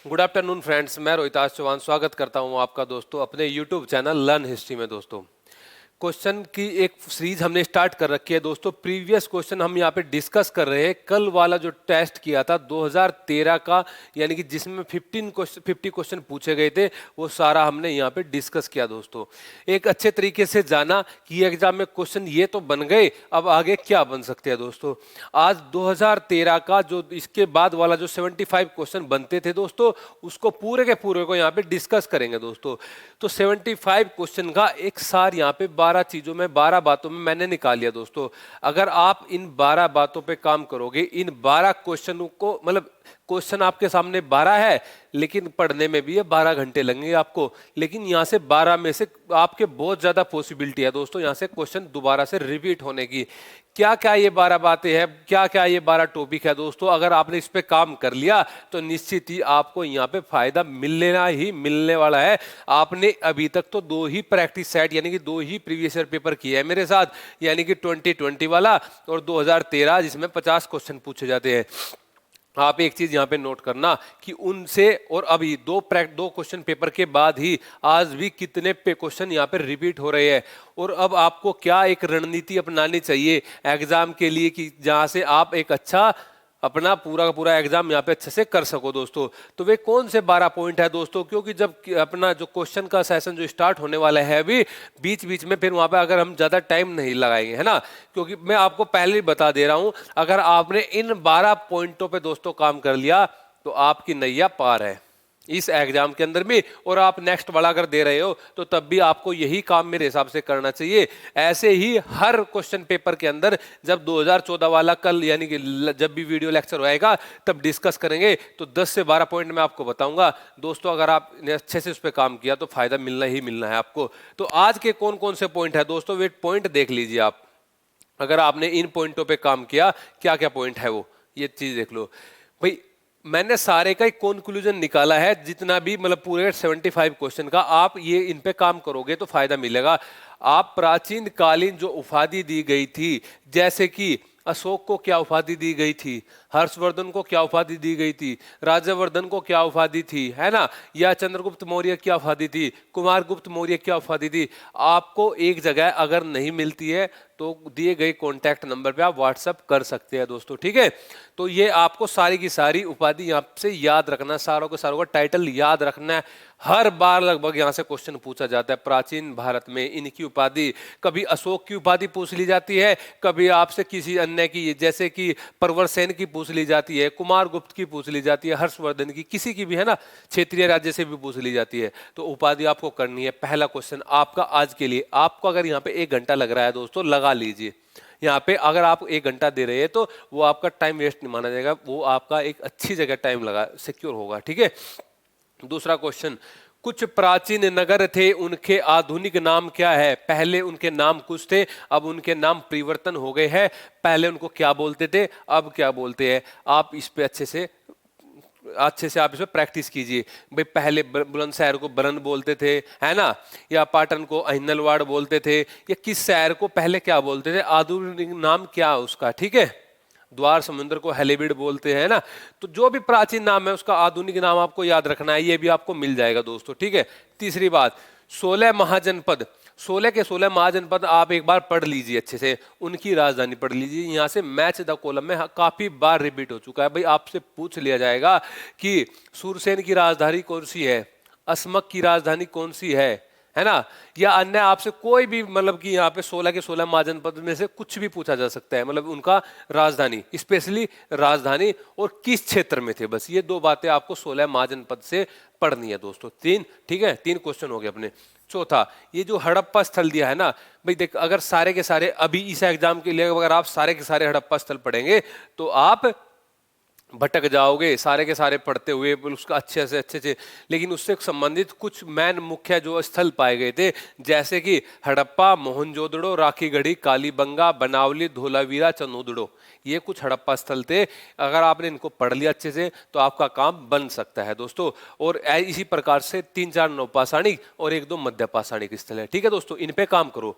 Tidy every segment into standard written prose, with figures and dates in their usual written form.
Good afternoon friends, मैं रोहिताश चौहान स्वागत करता हूं आपका दोस्तों अपने यूट्यूब चैनल लर्न हिस्ट्री में। दोस्तों क्वेश्चन की एक सीरीज हमने स्टार्ट कर रखी है। दोस्तों प्रीवियस क्वेश्चन हम यहाँ पे डिस्कस कर रहे हैं। कल वाला जो टेस्ट किया था 2013 का, यानी कि जिसमें 50 क्वेश्चन पूछे गए थे, वो सारा हमने यहाँ पे डिस्कस किया। दोस्तों एक अच्छे तरीके से जाना कि एग्जाम में क्वेश्चन ये तो बन गए, अब आगे क्या बन सकते हैं। दोस्तों आज 2013 का जो इसके बाद वाला जो 75 क्वेश्चन बनते थे दोस्तों, उसको पूरे के पूरे को यहाँ पे डिस्कस करेंगे। दोस्तों तो 75 क्वेश्चन का एक सार यहाँ पे 12 चीजों में 12 बातों में मैंने निकाल लिया। दोस्तों अगर आप इन 12 बातों पे काम करोगे, इन 12 क्वेश्चनों को, मतलब क्वेश्चन आपके सामने 12 है लेकिन पढ़ने में भी ये 12 घंटे लगेंगे आपको, लेकिन यहाँ से 12 में से आपके बहुत ज्यादा पॉसिबिलिटी है दोस्तों यहाँ से क्वेश्चन दोबारा से रिपीट होने की। क्या क्या ये 12 बातें हैं, क्या क्या ये 12 टॉपिक है दोस्तों, अगर आपने इस पे काम कर लिया तो निश्चित ही आपको यहाँ पे फायदा मिलने वाला है। आपने अभी तक तो 2 ही प्रैक्टिस सेट यानी कि 2 ही प्रीवियस ईयर पेपर किए हैं मेरे साथ, यानी कि 2020 वाला और 2013 जिसमें 50 क्वेश्चन पूछे जाते हैं। आप एक चीज यहां पे नोट करना कि उनसे और अभी दो क्वेश्चन पेपर के बाद ही आज भी कितने पे क्वेश्चन यहाँ पे रिपीट हो रहे हैं, और अब आपको क्या एक रणनीति अपनानी चाहिए एग्जाम के लिए कि जहां से आप एक अच्छा अपना पूरा का पूरा एग्जाम यहाँ पे अच्छे से कर सको। दोस्तों तो वे कौन से 12 पॉइंट है दोस्तों, क्योंकि जब अपना जो क्वेश्चन का सेशन जो स्टार्ट होने वाला है अभी बीच बीच में, फिर वहां पे अगर हम ज्यादा टाइम नहीं लगाएंगे, है ना, क्योंकि मैं आपको पहले ही बता दे रहा हूं, अगर आपने इन 12 पॉइंटों पे दोस्तों काम कर लिया तो आपकी नैया पार है इस एग्जाम के अंदर भी, और आप नेक्स्ट वाला अगर दे रहे हो तो तब भी आपको यही काम मेरे हिसाब से करना चाहिए। ऐसे ही हर क्वेश्चन पेपर के अंदर जब 2014 वाला कल यानी कि जब भी वीडियो लेक्चर होएगा तब डिस्कस करेंगे, तो 10 से 12 पॉइंट मैं आपको बताऊंगा। दोस्तों अगर आपने अच्छे से उस पर काम किया तो फायदा मिलना ही मिलना है आपको। तो आज के कौन कौन से पॉइंट है दोस्तों, वे पॉइंट देख लीजिए आप। अगर आपने इन पॉइंटों पे काम किया, क्या क्या पॉइंट है वो, ये चीज देख लो भाई। मैंने सारे का एक कंक्लूजन निकाला है, जितना भी मतलब पूरे 75 क्वेश्चन का, आप ये इन पे काम करोगे तो फायदा मिलेगा। आप प्राचीन कालीन जो उपाधि दी गई थी, जैसे कि अशोक को क्या उपाधि दी गई थी, हर्षवर्धन को क्या उपाधि दी गई थी, राजवर्धन को क्या उपाधि थी, है ना, या चंद्रगुप्त मौर्य क्या उपाधि थी, कुमारगुप्त मौर्य क्या उपाधि थी, आपको एक जगह अगर नहीं मिलती है तो दिए गए कॉन्टैक्ट नंबर पे आप व्हाट्सएप कर सकते हैं दोस्तों, ठीक है। तो ये आपको सारी की सारी उपाधि यहाँ से याद रखना, सारों के सारों का टाइटल याद रखना है। हर बार लगभग यहाँ से क्वेश्चन पूछा जाता है प्राचीन भारत में इनकी उपाधि, कभी अशोक की उपाधि पूछ ली जाती है, कभी आपसे किसी अन्य की जैसे कि प्रवरसेन की पूछ ली जाती है, कुमारगुप्त की पूछ ली जाती है, हर्षवर्धन की, किसी की भी, है ना, क्षेत्रीय राज्य से भी पूछ ली जाती है। तो उपाधि आपको करनी है। पहला क्वेश्चन आपका आज के लिए, आपको अगर यहाँ पे 1 घंटा लग रहा है दोस्तों, लगा लीजिए यहाँ पे। अगर आप 1 घंटा दे रहे हैं तो वो आपका टाइम वेस्ट नहीं माना जाएगा, वो आपका एक अच्छी जगह टाइम लगा सिक्योर होगा, ठीक है। दूसरा क्वेश्चन, कुछ प्राचीन नगर थे, उनके आधुनिक नाम क्या है। पहले उनके नाम कुछ थे, अब उनके नाम परिवर्तन हो गए हैं। पहले उनको क्या बोलते थे, अब क्या बोलते हैं। आप इस पे अच्छे से आप इसमें प्रैक्टिस कीजिए भाई। पहले बुलंदशहर को बरन बोलते थे, है ना, या पाटन को अहिनलवाड़ बोलते थे, या किस शहर को पहले क्या बोलते थे, आधुनिक नाम क्या उसका, ठीक है। द्वार समुद्र को हेलेबिड बोलते हैं ना। तो जो भी प्राचीन नाम है उसका आधुनिक नाम आपको याद रखना है, ये भी आपको मिल जाएगा दोस्तों, ठीक है। तीसरी बात, 16 महाजनपद, 16 के 16 महाजनपद आप एक बार पढ़ लीजिए अच्छे से, उनकी राजधानी पढ़ लीजिए। यहाँ से मैच द कॉलम में काफी बार रिपीट हो चुका है भाई। आपसे पूछ लिया जाएगा कि सूरसेन की राजधानी कौन सी है, असमक की राजधानी कौन सी है ना, या अन्य आपसे कोई भी, मतलब कि यहाँ पे 16 के 16 महाजनपद में से कुछ भी पूछा जा सकता है, मतलब उनका राजधानी, स्पेशली राजधानी और किस क्षेत्र में थे। बस ये 2 बातें आपको 16 महाजनपद से पढ़नी है दोस्तों, 3, ठीक है। 3 क्वेश्चन हो गए अपने। चौथा, ये जो हड़प्पा स्थल दिया है ना भाई, देख अगर सारे के सारे अभी इस एग्जाम के लिए अगर आप सारे के सारे हड़प्पा स्थल पढ़ेंगे तो आप भटक जाओगे सारे के सारे पढ़ते हुए उसका अच्छे से। लेकिन उससे संबंधित कुछ मैन मुख्य जो स्थल पाए गए थे, जैसे कि हड़प्पा, मोहनजोदड़ो, राखीगढ़ी, कालीबंगा, बनावली, धोलावीरा, चनूदड़ो, ये कुछ हड़प्पा स्थल थे। अगर आपने इनको पढ़ लिया अच्छे से तो आपका काम बन सकता है दोस्तों। और इसी प्रकार से 3-4 नवपाषाणिक और 1-2 मध्यपाषाणिक स्थल है, ठीक है दोस्तों। इन पे काम करो।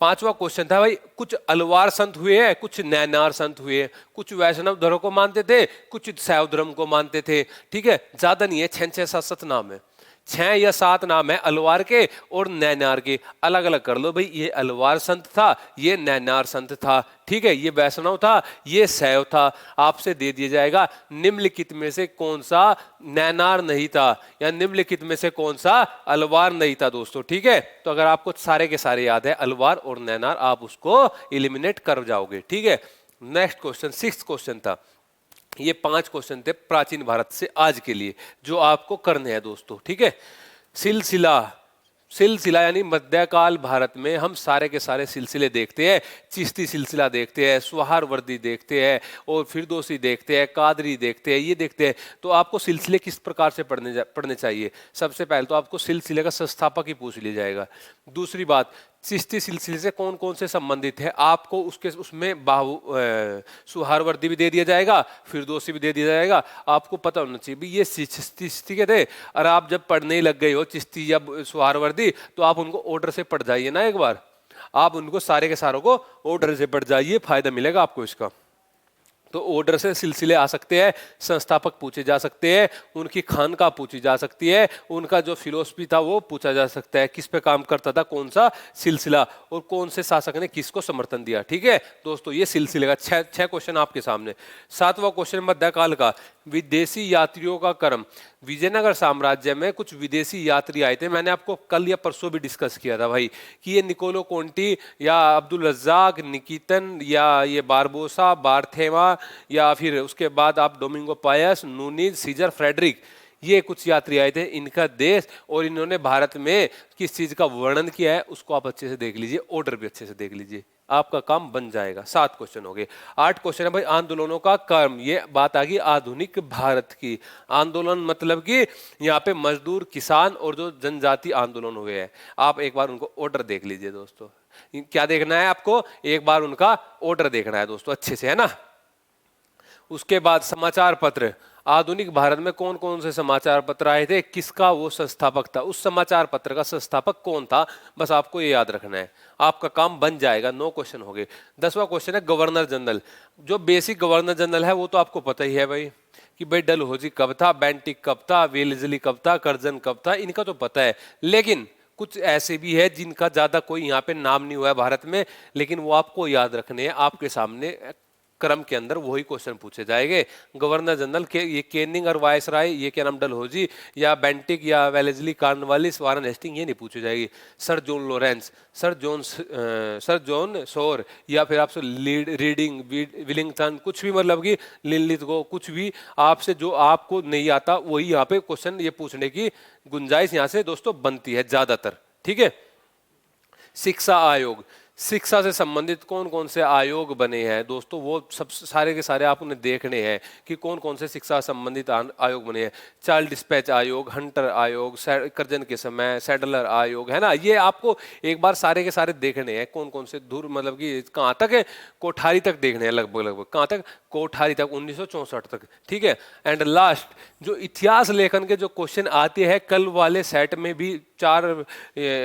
पांचवा क्वेश्चन था भाई, कुछ अलवार संत हुए हैं, कुछ नैनार संत हुए हैं, कुछ वैष्णव धर्म को मानते थे, कुछ शैव धर्म को मानते थे। ठीक है, ज्यादा नहीं है, 6-7 नाम है, 6 या 7 नाम है अलवार के और नैनार के। अलग अलग कर लो भाई, ये अलवार संत था, ये नैनार संत था। ठीक है, ये वैष्णव था, ये शैव था। आपसे दे दिया जाएगा निम्नलिखित में से कौन सा नैनार नहीं था, या निम्नलिखित में से कौन सा अलवार नहीं था दोस्तों। ठीक है, तो अगर आपको सारे के सारे याद है अलवार और नैनार, आप उसको एलिमिनेट कर जाओगे। ठीक है, नेक्स्ट क्वेश्चन, 6th क्वेश्चन था। ये 5 क्वेश्चन थे प्राचीन भारत से आज के लिए जो आपको करने हैं दोस्तों। ठीक है, सिलसिला, सिलसिला यानी मध्यकाल भारत में हम सारे के सारे सिलसिले देखते हैं। चिश्ती सिलसिला देखते हैं, सुहारवर्दी देखते हैं, और फिरदौसी देखते हैं, कादरी देखते हैं, ये देखते हैं। तो आपको सिलसिले किस प्रकार से पढ़ने चाहिए? सबसे पहले तो आपको सिलसिले का संस्थापक ही पूछ लिया जाएगा। दूसरी बात, चिश्ती सिलसिले से कौन कौन से संबंधित है, आपको उसके उसमें सुहारवर्दी भी दे दिया जाएगा, फिरदौसी भी दे दिया जाएगा। आपको पता होना चाहिए भी ये चिश्ती के थे, और आप जब पढ़ने ही लग गए हो चिश्ती या सुहारवर्दी, तो आप उनको ऑर्डर से पढ़ जाइए ना। एक बार आप उनको सारे के सारों को ऑर्डर से पढ़ जाइए, फायदा मिलेगा आपको इसका। तो ऑर्डर से सिलसिले आ सकते हैं, संस्थापक पूछे जा सकते हैं, उनकी खानका पूछी जा सकती है, उनका जो फिलोसफी था वो पूछा जा सकता है, किस पे काम करता था कौन सा सिलसिला, और कौन से शासक ने किसको समर्थन दिया। ठीक है दोस्तों, ये सिलसिले का 6 क्वेश्चन आपके सामने। 7वां क्वेश्चन मध्यकाल का, विदेशी यात्रियों का क्रम। विजयनगर साम्राज्य में कुछ विदेशी यात्री आए थे, मैंने आपको कल या परसों भी डिस्कस किया था भाई कि ये निकोलो कोंटी या अब्दुल रज्जाक, निकितन, या ये बारबोसा, बार्थेमा, या फिर उसके बाद आप Domingo Paes, Nuniz, Caesar, Frederick, ये कुछ यात्री आए थे। इनका देश और इन्होंने भारत में किस चीज का वर्णन किया है उसको आप अच्छे से देख लीजिए, ऑर्डर भी अच्छे से देख लीजिए, आपका काम बन जाएगा। 7 क्वेश्चन हो गए। 8 क्वेश्चन है भाई, आंदोलनों का क्रम। ये बात आ गई आधुनिक भारत की। आंदोलन मतलब कि यहाँ पे मजदूर, किसान और जो जनजाति आंदोलन हुए हैं, आप एक बार उनको ऑर्डर देख लीजिए दोस्तों। क्या देखना है आपको? एक बार उनका ऑर्डर देखना है दोस्तों अच्छे से, है ना। उसके बाद समाचार पत्र, आधुनिक भारत में कौन कौन से समाचार पत्र आए थे, किसका वो संस्थापक था, उस समाचार पत्र का संस्थापक कौन था, बस आपको ये याद रखना है, आपका काम बन जाएगा। 9 क्वेश्चन हो गए। 10वां क्वेश्चन है गवर्नर जनरल। जो बेसिक गवर्नर जनरल है वो तो आपको पता ही है भाई कि भाई डलहौजी कब था, बेंटिक कब था, वेलेस्ली कब था, कर्जन कब था, इनका तो पता है। लेकिन कुछ ऐसे भी है जिनका ज्यादा कोई यहाँ पे नाम नहीं हुआ है भारत में, लेकिन वो आपको याद रखने हैं। आपके सामने क्रम के अंदर वही क्वेश्चन पूछे जाएंगे। गवर्नर जनरल के ये केनिंग और वायसराय, ये क्या नाम, डलहौजी या बेंटिक या वेलेस्ली, कॉर्नवालिस, वारन हेस्टिंग, ये नहीं पूछी जाएगी। Sir John Lawrence, sir John Shore, या फिर आपसे रीडिंग, विलिंगटन, कुछ भी, मतलब कि लिनलिथ को, कुछ भी आपसे जो आपको नहीं आता वही यहाँ पे क्वेश्चन ये पूछने की गुंजाइश यहाँ से दोस्तों बनती है ज्यादातर। ठीक है। शिक्षा आयोग, शिक्षा से संबंधित कौन कौन से आयोग बने हैं दोस्तों, वो सब सारे के सारे आपने देखने हैं कि कौन कौन से शिक्षा संबंधित आयोग बने हैं। चाइल्ड डिस्पैच आयोग, हंटर आयोग, कर्जन के समय, सैडलर आयोग, है ना। ये आपको एक बार सारे के सारे देखने हैं कौन कौन से, दूर मतलब कि कहाँ तक है, कोठारी तक देखने हैं, लगभग लगभग कहाँ तक, कोठारी तक, 1964 तक। ठीक है। एंड लास्ट, जो इतिहास लेखन के जो क्वेश्चन आते हैं, कल वाले सेट में भी 4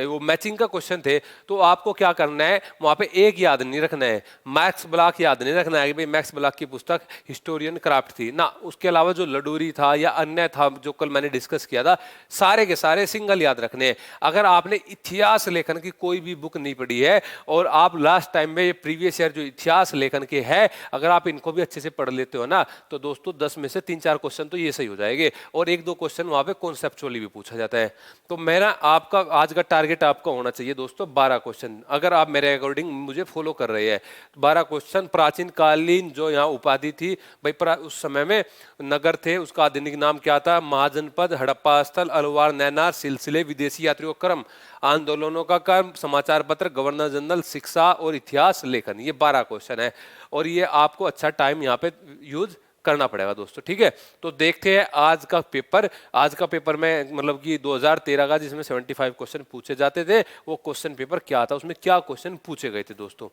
वो मैचिंग का क्वेश्चन थे, तो आपको क्या करना है, वहां पे एक याद नहीं रखना है, मैक्स ब्लॉक याद नहीं रखना है कि भाई मैक्स ब्लॉक की पुस्तक हिस्टोरियन क्राफ्ट थी ना। उसके अलावा जो लडूरी था या अन्य था जो कल मैंने डिस्कस किया था, सारे के सारे सिंगल याद रखने हैं। अगर आपने इतिहास लेखन की कोई भी बुक नहीं पढ़ी है और आप लास्ट टाइम में प्रीवियस ईयर जो इतिहास लेखन के है, अगर आप इनको भी अच्छे से पढ़ लेते हो ना, तो दोस्तों 10 में से 3-4 क्वेश्चन तो ये सही हो जाएंगे, और 1-2 क्वेश्चन वहां पे कॉन्सेप्चुअली भी पूछा जाता है। तो मेरा आपका आज का टारगेट आपका होना चाहिए दोस्तों 12 क्वेश्चन, अगर आप मेरे अकॉर्डिंग मुझे फॉलो कर रहे हैं। 12 क्वेश्चन, प्राचीन कालीन जो यहाँ उपाधि थी भाई, उस समय में नगर थे, उसका आधुनिक नाम क्या था, महाजनपद, हड़प्पा स्थल, अलवार, नैनार, सिलसिले, विदेशी यात्रियों क्रम, आंदोलनों का क्रम, समाचार पत्र, गवर्नर जनरल, शिक्षा और इतिहास लेखन, ये 12 क्वेश्चन है, और ये आपको अच्छा टाइम यहाँ पे यूज करना पड़ेगा दोस्तों। ठीक है, तो देखते हैं आज का पेपर। आज का पेपर में मतलब कि 2013 का जिसमें 75 क्वेश्चन पूछे जाते थे, वो क्वेश्चन पेपर क्या था, उसमें क्या क्वेश्चन पूछे गए थे दोस्तों।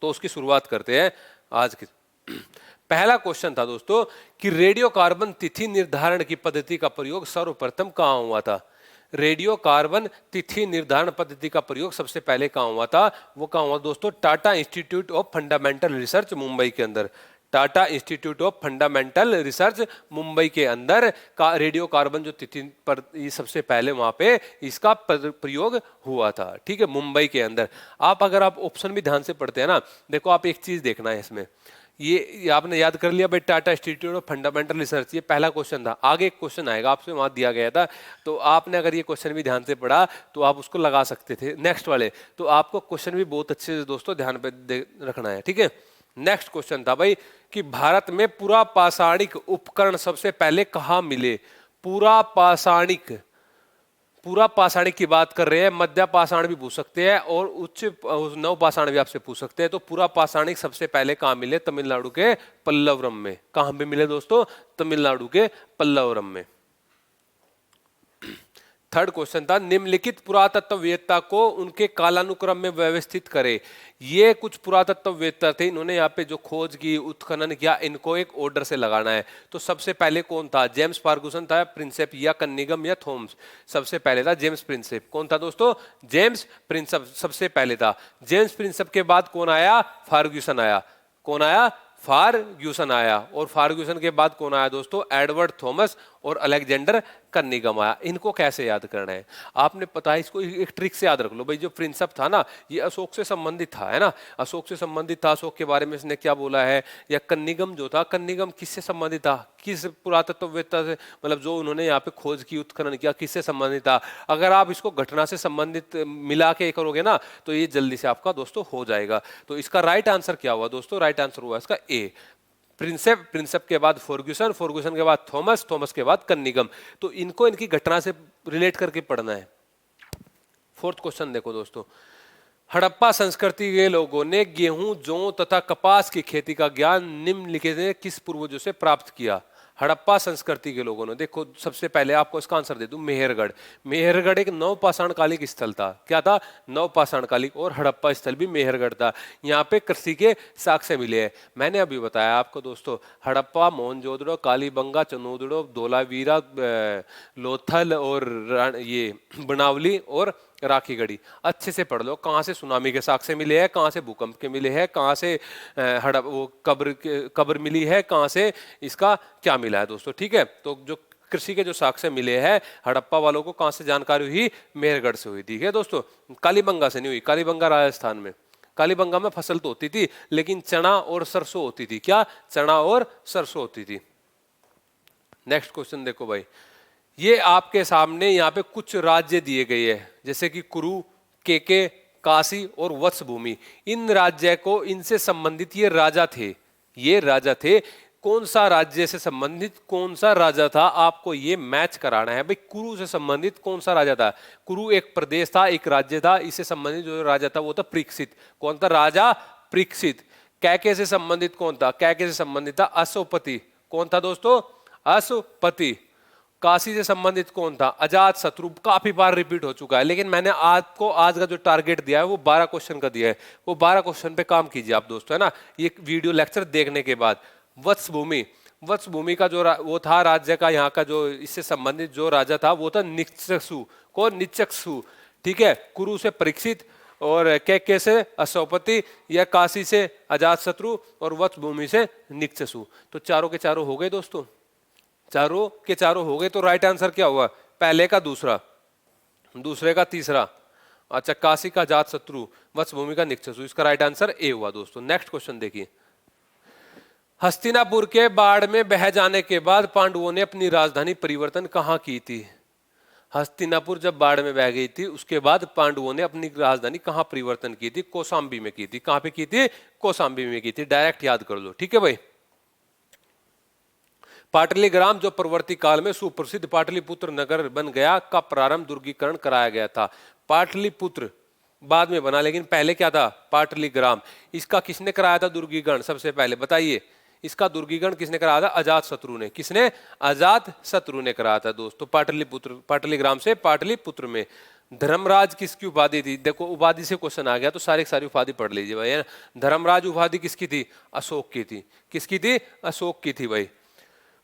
तो उसकी शुरुआत करते हैं आज की। पहला क्वेश्चन था दोस्तों कि रेडियो कार्बन तिथि निर्धारण की पद्धति का प्रयोग सर्वप्रथम कहाँ हुआ था। रेडियो कार्बन तिथि निर्धारण पद्धति का प्रयोग सबसे पहले कहाँ हुआ था? वो कहाँ हुआ दोस्तों? Tata institute of fundamental research Mumbai के अंदर। Tata institute of fundamental research Mumbai के अंदर का रेडियो कार्बन जो तिथि पर ये सबसे पहले वहां पे इसका प्रयोग हुआ था। ठीक है, मुंबई के अंदर। अगर आप ऑप्शन भी ध्यान से पढ़ते हैं ना, देखो आप एक चीज देखना है इसमें, ये आपने याद कर लिया भाई Tata institute of fundamental research, ये पहला क्वेश्चन था। आगे एक क्वेश्चन आएगा आपसे, वहां दिया गया था, तो आपने अगर ये क्वेश्चन भी ध्यान से पढ़ा तो आप उसको लगा सकते थे नेक्स्ट वाले। तो आपको क्वेश्चन भी बहुत अच्छे से दोस्तों ध्यान पे रखना है। ठीक है, नेक्स्ट क्वेश्चन था भाई कि भारत में पुरा पाषाणिक उपकरण सबसे पहले कहाँ मिले? पुरा पाषाणिक की बात कर रहे हैं, मध्य पाषाण भी पूछ सकते हैं और उच्च नव पाषाण भी आपसे पूछ सकते हैं। तो पुरा पाषाणिक सबसे पहले कहाँ मिले? तमिलनाडु के पल्लवरम में। कहाँ पे मिले दोस्तों? तमिलनाडु के पल्लवरम में। थर्ड क्वेश्चन था निम्नलिखित पुरातत्ववेत्ता को उनके कालानुक्रम में व्यवस्थित करे। ये कुछ पुरातत्ववेत्ता थे, इन्होंने यहाँ पे जो खोज की, उत्खनन किया, इनको एक ऑर्डर से लगाना है। तो सबसे पहले कौन था? जेम्स फर्गुसन था, प्रिंसेप या कन्निगम या थॉमस? सबसे पहले था जेम्स प्रिंसेप। कौन था दोस्तों? जेम्स प्रिंसेप सबसे पहले था। जेम्स प्रिंसेप के बाद कौन आया? फर्ग्यूसन आया। कौन आया? फारग्यूसन आया। और फारग्यूसन के बाद कौन आया दोस्तों? एडवर्ड थॉमस और अलेक्जेंडर कन्निगम आया। इनको कैसे याद करना है? आपने पता है, इसको एक ट्रिक से याद रख लो भाई। जो प्रिंसेप था ना, ये अशोक से संबंधित था, है ना, अशोक से संबंधित था। अशोक के बारे में इसने क्या बोला है? या कन्निगम जो था, कन्निगम किससे संबंधित था? किस पुरातत्ववेत्ता से, मतलब जो उन्होंने यहाँ पे खोज की, उत्खनन किया, किससे संबंधित था? अगर आप इसको घटना से संबंधित मिला के करोगे ना, तो ये जल्दी से आपका दोस्तों हो जाएगा। तो इसका राइट आंसर क्या हुआ दोस्तों? राइट आंसर हुआ इसका ए, प्रिंसेप के बाद फर्ग्यूसन के बाद थॉमस के बाद कन्निगम। तो इनको इनकी घटना से रिलेट करके पढ़ना है। फोर्थ क्वेश्चन देखो दोस्तों, हड़प्पा संस्कृति के लोगों ने गेहूं, जौ तथा कपास की खेती का ज्ञान निम्नलिखित में किस पूर्वजों से प्राप्त किया? हड़प्पा संस्कृति के लोगों ने, देखो सबसे पहले आपको इसका आंसर दे दूं, मेहरगढ़। मेहरगढ़ एक नवपाषाणकालिक स्थल था। क्या था? नवपाषाणकालिक। और हड़प्पा स्थल भी मेहरगढ़ था। यहाँ पे कृषि के साक्ष्य मिले हैं। मैंने अभी बताया आपको दोस्तों, हड़प्पा, मोहनजोदड़ो, कालीबंगा, चनोदड़ो, धोलावीरा, लोथल और ये बनावली और राखीगढ़ी। अच्छे से पढ़ लो, कहाँ से सुनामी के साक्ष्य मिले हैं, कहाँ से भूकंप के मिले हैं, कहाँ से वो कब्र मिली है, कहाँ से इसका क्या मिला है दोस्तों। ठीक है, तो जो कृषि के जो साक्ष्य मिले हैं हड़प्पा वालों को, कहाँ से जानकारी हुई? मेहरगढ़ से हुई। ठीक है दोस्तों, कालीबंगा से नहीं हुई। कालीबंगा राजस्थान में, कालीबंगा में फसल तो होती थी लेकिन चना और सरसों होती थी। क्या? चना और सरसों होती थी। नेक्स्ट क्वेश्चन देखो भाई, ये आपके सामने यहाँ पे कुछ राज्य दिए गए हैं, जैसे कि कुरु, केके, काशी और वत्स भूमि। इन राज्य को, इनसे संबंधित ये राजा थे। ये राजा थे, कौन सा राज्य से संबंधित कौन सा राजा था, आपको ये मैच कराना है भाई। कुरु से संबंधित कौन सा राजा था? कुरु एक प्रदेश था, एक राज्य था। इससे संबंधित जो राजा था वो था परीक्षित। कौन था? राजा परीक्षित। कैके से संबंधित कौन था? कैके से संबंधित था अशोपति। कौन था दोस्तों? अशोपति। काशी से संबंधित कौन था? अजात शत्रु। काफी बार रिपीट हो चुका है, लेकिन मैंने आपको आज का जो टारगेट दिया है वो 12 क्वेश्चन का दिया है। वो 12 क्वेश्चन पे काम कीजिए आप दोस्तों, है ना, ये वीडियो लेक्चर देखने के बाद। वत्स भूमि का जो वो था राज्य का, यहाँ का जो इससे संबंधित जो राजा था वो था निचक्षु। कौन? निचक्षु। ठीक है, कुरु से परीक्षित और कैके से अशोपति, या काशी से अजात शत्रु और वत्स भूमि से निचक्षु। तो चारों के चारों हो गए दोस्तों, चारों के चारों हो गए। तो राइट आंसर क्या हुआ? पहले का दूसरा, दूसरे का तीसरा। अच्छा, काशी का जात शत्रु, वत्स भूमि का निचक्षु। इसका राइट आंसर ए हुआ दोस्तों। नेक्स्ट क्वेश्चन देखिए, हस्तिनापुर के बाढ़ में बह जाने के बाद पांडवों ने अपनी राजधानी परिवर्तन कहाँ की थी? हस्तिनापुर जब बाढ़ में बह गई थी उसके बाद पांडवों ने अपनी राजधानी कहाँ परिवर्तन की थी? कौशाम्बी में की थी। कहाँ पे की थी? कौशाम्बी में की थी। डायरेक्ट याद कर लो। ठीक है भाई। पाटलिग्राम जो परवर्ती काल में सुप्रसिद्ध पाटलिपुत्र नगर बन गया, का प्रारंभ दुर्गीकरण कराया गया था। पाटलिपुत्र बाद में बना, लेकिन पहले क्या था? पाटलिग्राम। इसका किसने कराया था दुर्गीकरण? सबसे पहले बताइए, इसका दुर्गीकरण किसने कराया था? अजात शत्रु ने। किसने? अजात शत्रु ने कराया था दोस्तों। पाटलिपुत्र, पाटलिग्राम से पाटलिपुत्र में। धर्मराज किसकी उपाधि थी? देखो उपाधि से क्वेश्चन आ गया तो सारी सारी उपाधि पढ़ लीजिए भाई, है ना। धर्मराज उपाधि किसकी थी? अशोक की थी। किसकी थी? अशोक की थी भाई।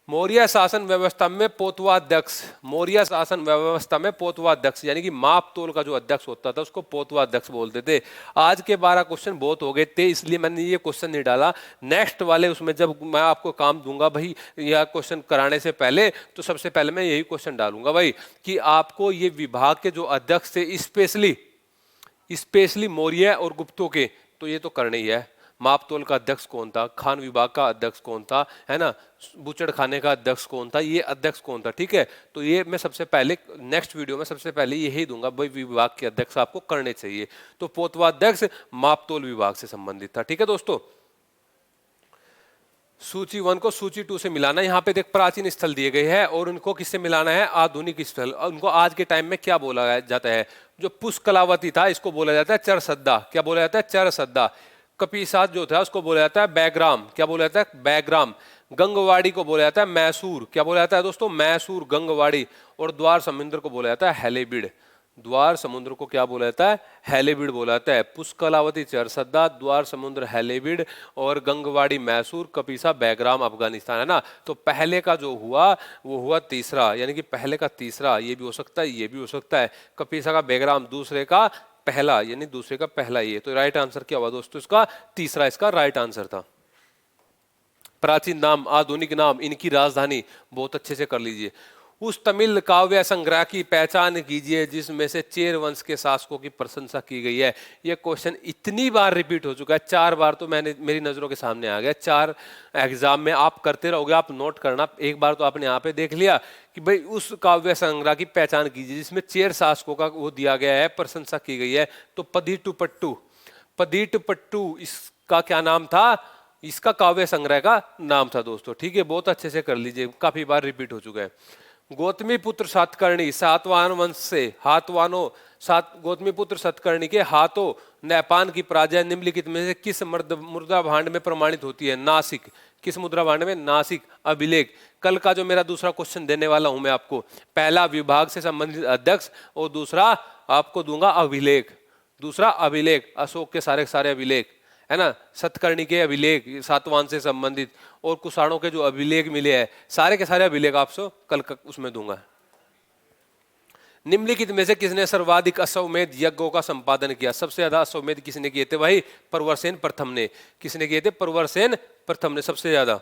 मौर्य शासन व्यवस्था में पोतवाध्यक्ष, मौर्य शासन व्यवस्था में पोतवाध्यक्ष यानी कि माप तोल का जो अध्यक्ष होता था उसको पोतवाध्यक्ष बोलते थे। आज के 12 क्वेश्चन बहुत हो गए थे इसलिए मैंने ये क्वेश्चन नहीं डाला। नेक्स्ट वाले उसमें जब मैं आपको काम दूंगा भाई यह क्वेश्चन कराने से पहले, तो सबसे पहले मैं यही क्वेश्चन डालूंगा भाई कि आपको ये विभाग के जो अध्यक्ष थे स्पेशली मौर्य और गुप्तों के, तो ये तो करना ही है। मापतोल का अध्यक्ष कौन था, खान विभाग का अध्यक्ष कौन था, है ना, बुचड़ खाने का अध्यक्ष कौन था, ये अध्यक्ष कौन था, ठीक है। तो ये मैं सबसे पहले नेक्स्ट वीडियो में सबसे पहले यही दूंगा भाई विभाग के अध्यक्ष आपको करने चाहिए। तो पोतवाध्यक्ष मापतोल विभाग से संबंधित था, ठीक है दोस्तों। सूची 1 को सूची 2 से मिलाना, यहाँ पे देख प्राचीन स्थल दिए गए हैं और उनको किससे मिलाना है, आधुनिक स्थल। उनको आज के टाइम में क्या बोला जाता है, जो पुष्कलावती था इसको बोला जाता है चरसद्दा। क्या बोला जाता है, चरसद्दा। कपीसाद जो था उसको बोला जाता है बैग्राम। क्या बोला जाता है, बैग्राम। गंगवाड़ी को बोला जाता है मैसूर। क्या बोला जाता है दोस्तों, मैसूर, गंगवाड़ी। और द्वार समुद्र को बोला जाता है हैलेबिड। द्वार समुद्र को क्या बोला जाता है, हैलेबिड बोला जाता है। पुष्कलावती चरसद्दा, द्वार समुद्र हैलेबिड और गंगवाड़ी मैसूर, कपीसा बैग्राम अफगानिस्तान, है ना। तो पहले का जो हुआ वो हुआ तीसरा, यानी कि पहले का तीसरा, ये भी हो सकता है, ये भी हो सकता है। कपीसा का बैग्राम दूसरे का पहला, यानी दूसरे का पहला। ये तो राइट आंसर क्या हुआ दोस्तों, इसका तीसरा इसका राइट आंसर था। प्राचीन नाम, आधुनिक नाम, इनकी राजधानी बहुत अच्छे से कर लीजिए। उस तमिल काव्य संग्रह की पहचान कीजिए जिसमें से चेर वंश के शासकों की प्रशंसा की गई है। यह क्वेश्चन इतनी बार रिपीट हो चुका है, 4 बार तो मेरी नजरों के सामने आ गया। 4 एग्जाम में आप करते रहोगे, आप नोट करना। एक बार तो आपने यहाँ पे देख लिया कि भाई उस काव्य संग्रह की पहचान कीजिए जिसमें चेर शासकों का वो दिया गया है, प्रशंसा की गई है। तो पदीटु पट्टू इसका क्या नाम था, इसका काव्य संग्रह का नाम था दोस्तों, ठीक है। बहुत अच्छे से कर लीजिए, काफी बार रिपीट हो चुका है। गौतमी पुत्र सातकर्णी सातवाहन वंश से, गौतमी पुत्र सातकर्णी के हाथों नेपान की पराजय निम्नलिखित में से किस मुद्रा भांड में प्रमाणित होती है, नासिक। किस मुद्रा भांड में, नासिक। अभिलेख। कल का जो मेरा दूसरा क्वेश्चन देने वाला हूं मैं आपको, पहला विभाग से संबंधित अध्यक्ष और दूसरा आपको दूंगा अभिलेख। दूसरा अभिलेख, अशोक के सारे सारे अभिलेख, है ना, सतकर्णी के अभिलेख सातवाहन से संबंधित, और कुषाणों के जो अभिलेख मिले हैं सारे के सारे अभिलेख आपसे कल उसमें दूंगा। निम्नलिखित में से किसने सर्वाधिक अश्वमेध यज्ञों का संपादन किया। सबसे ज्यादा अश्वमेध किसने किए थे भाई, प्रवरसेन प्रथम ने। किसने किए थे, प्रवरसेन प्रथम ने सबसे ज्यादा।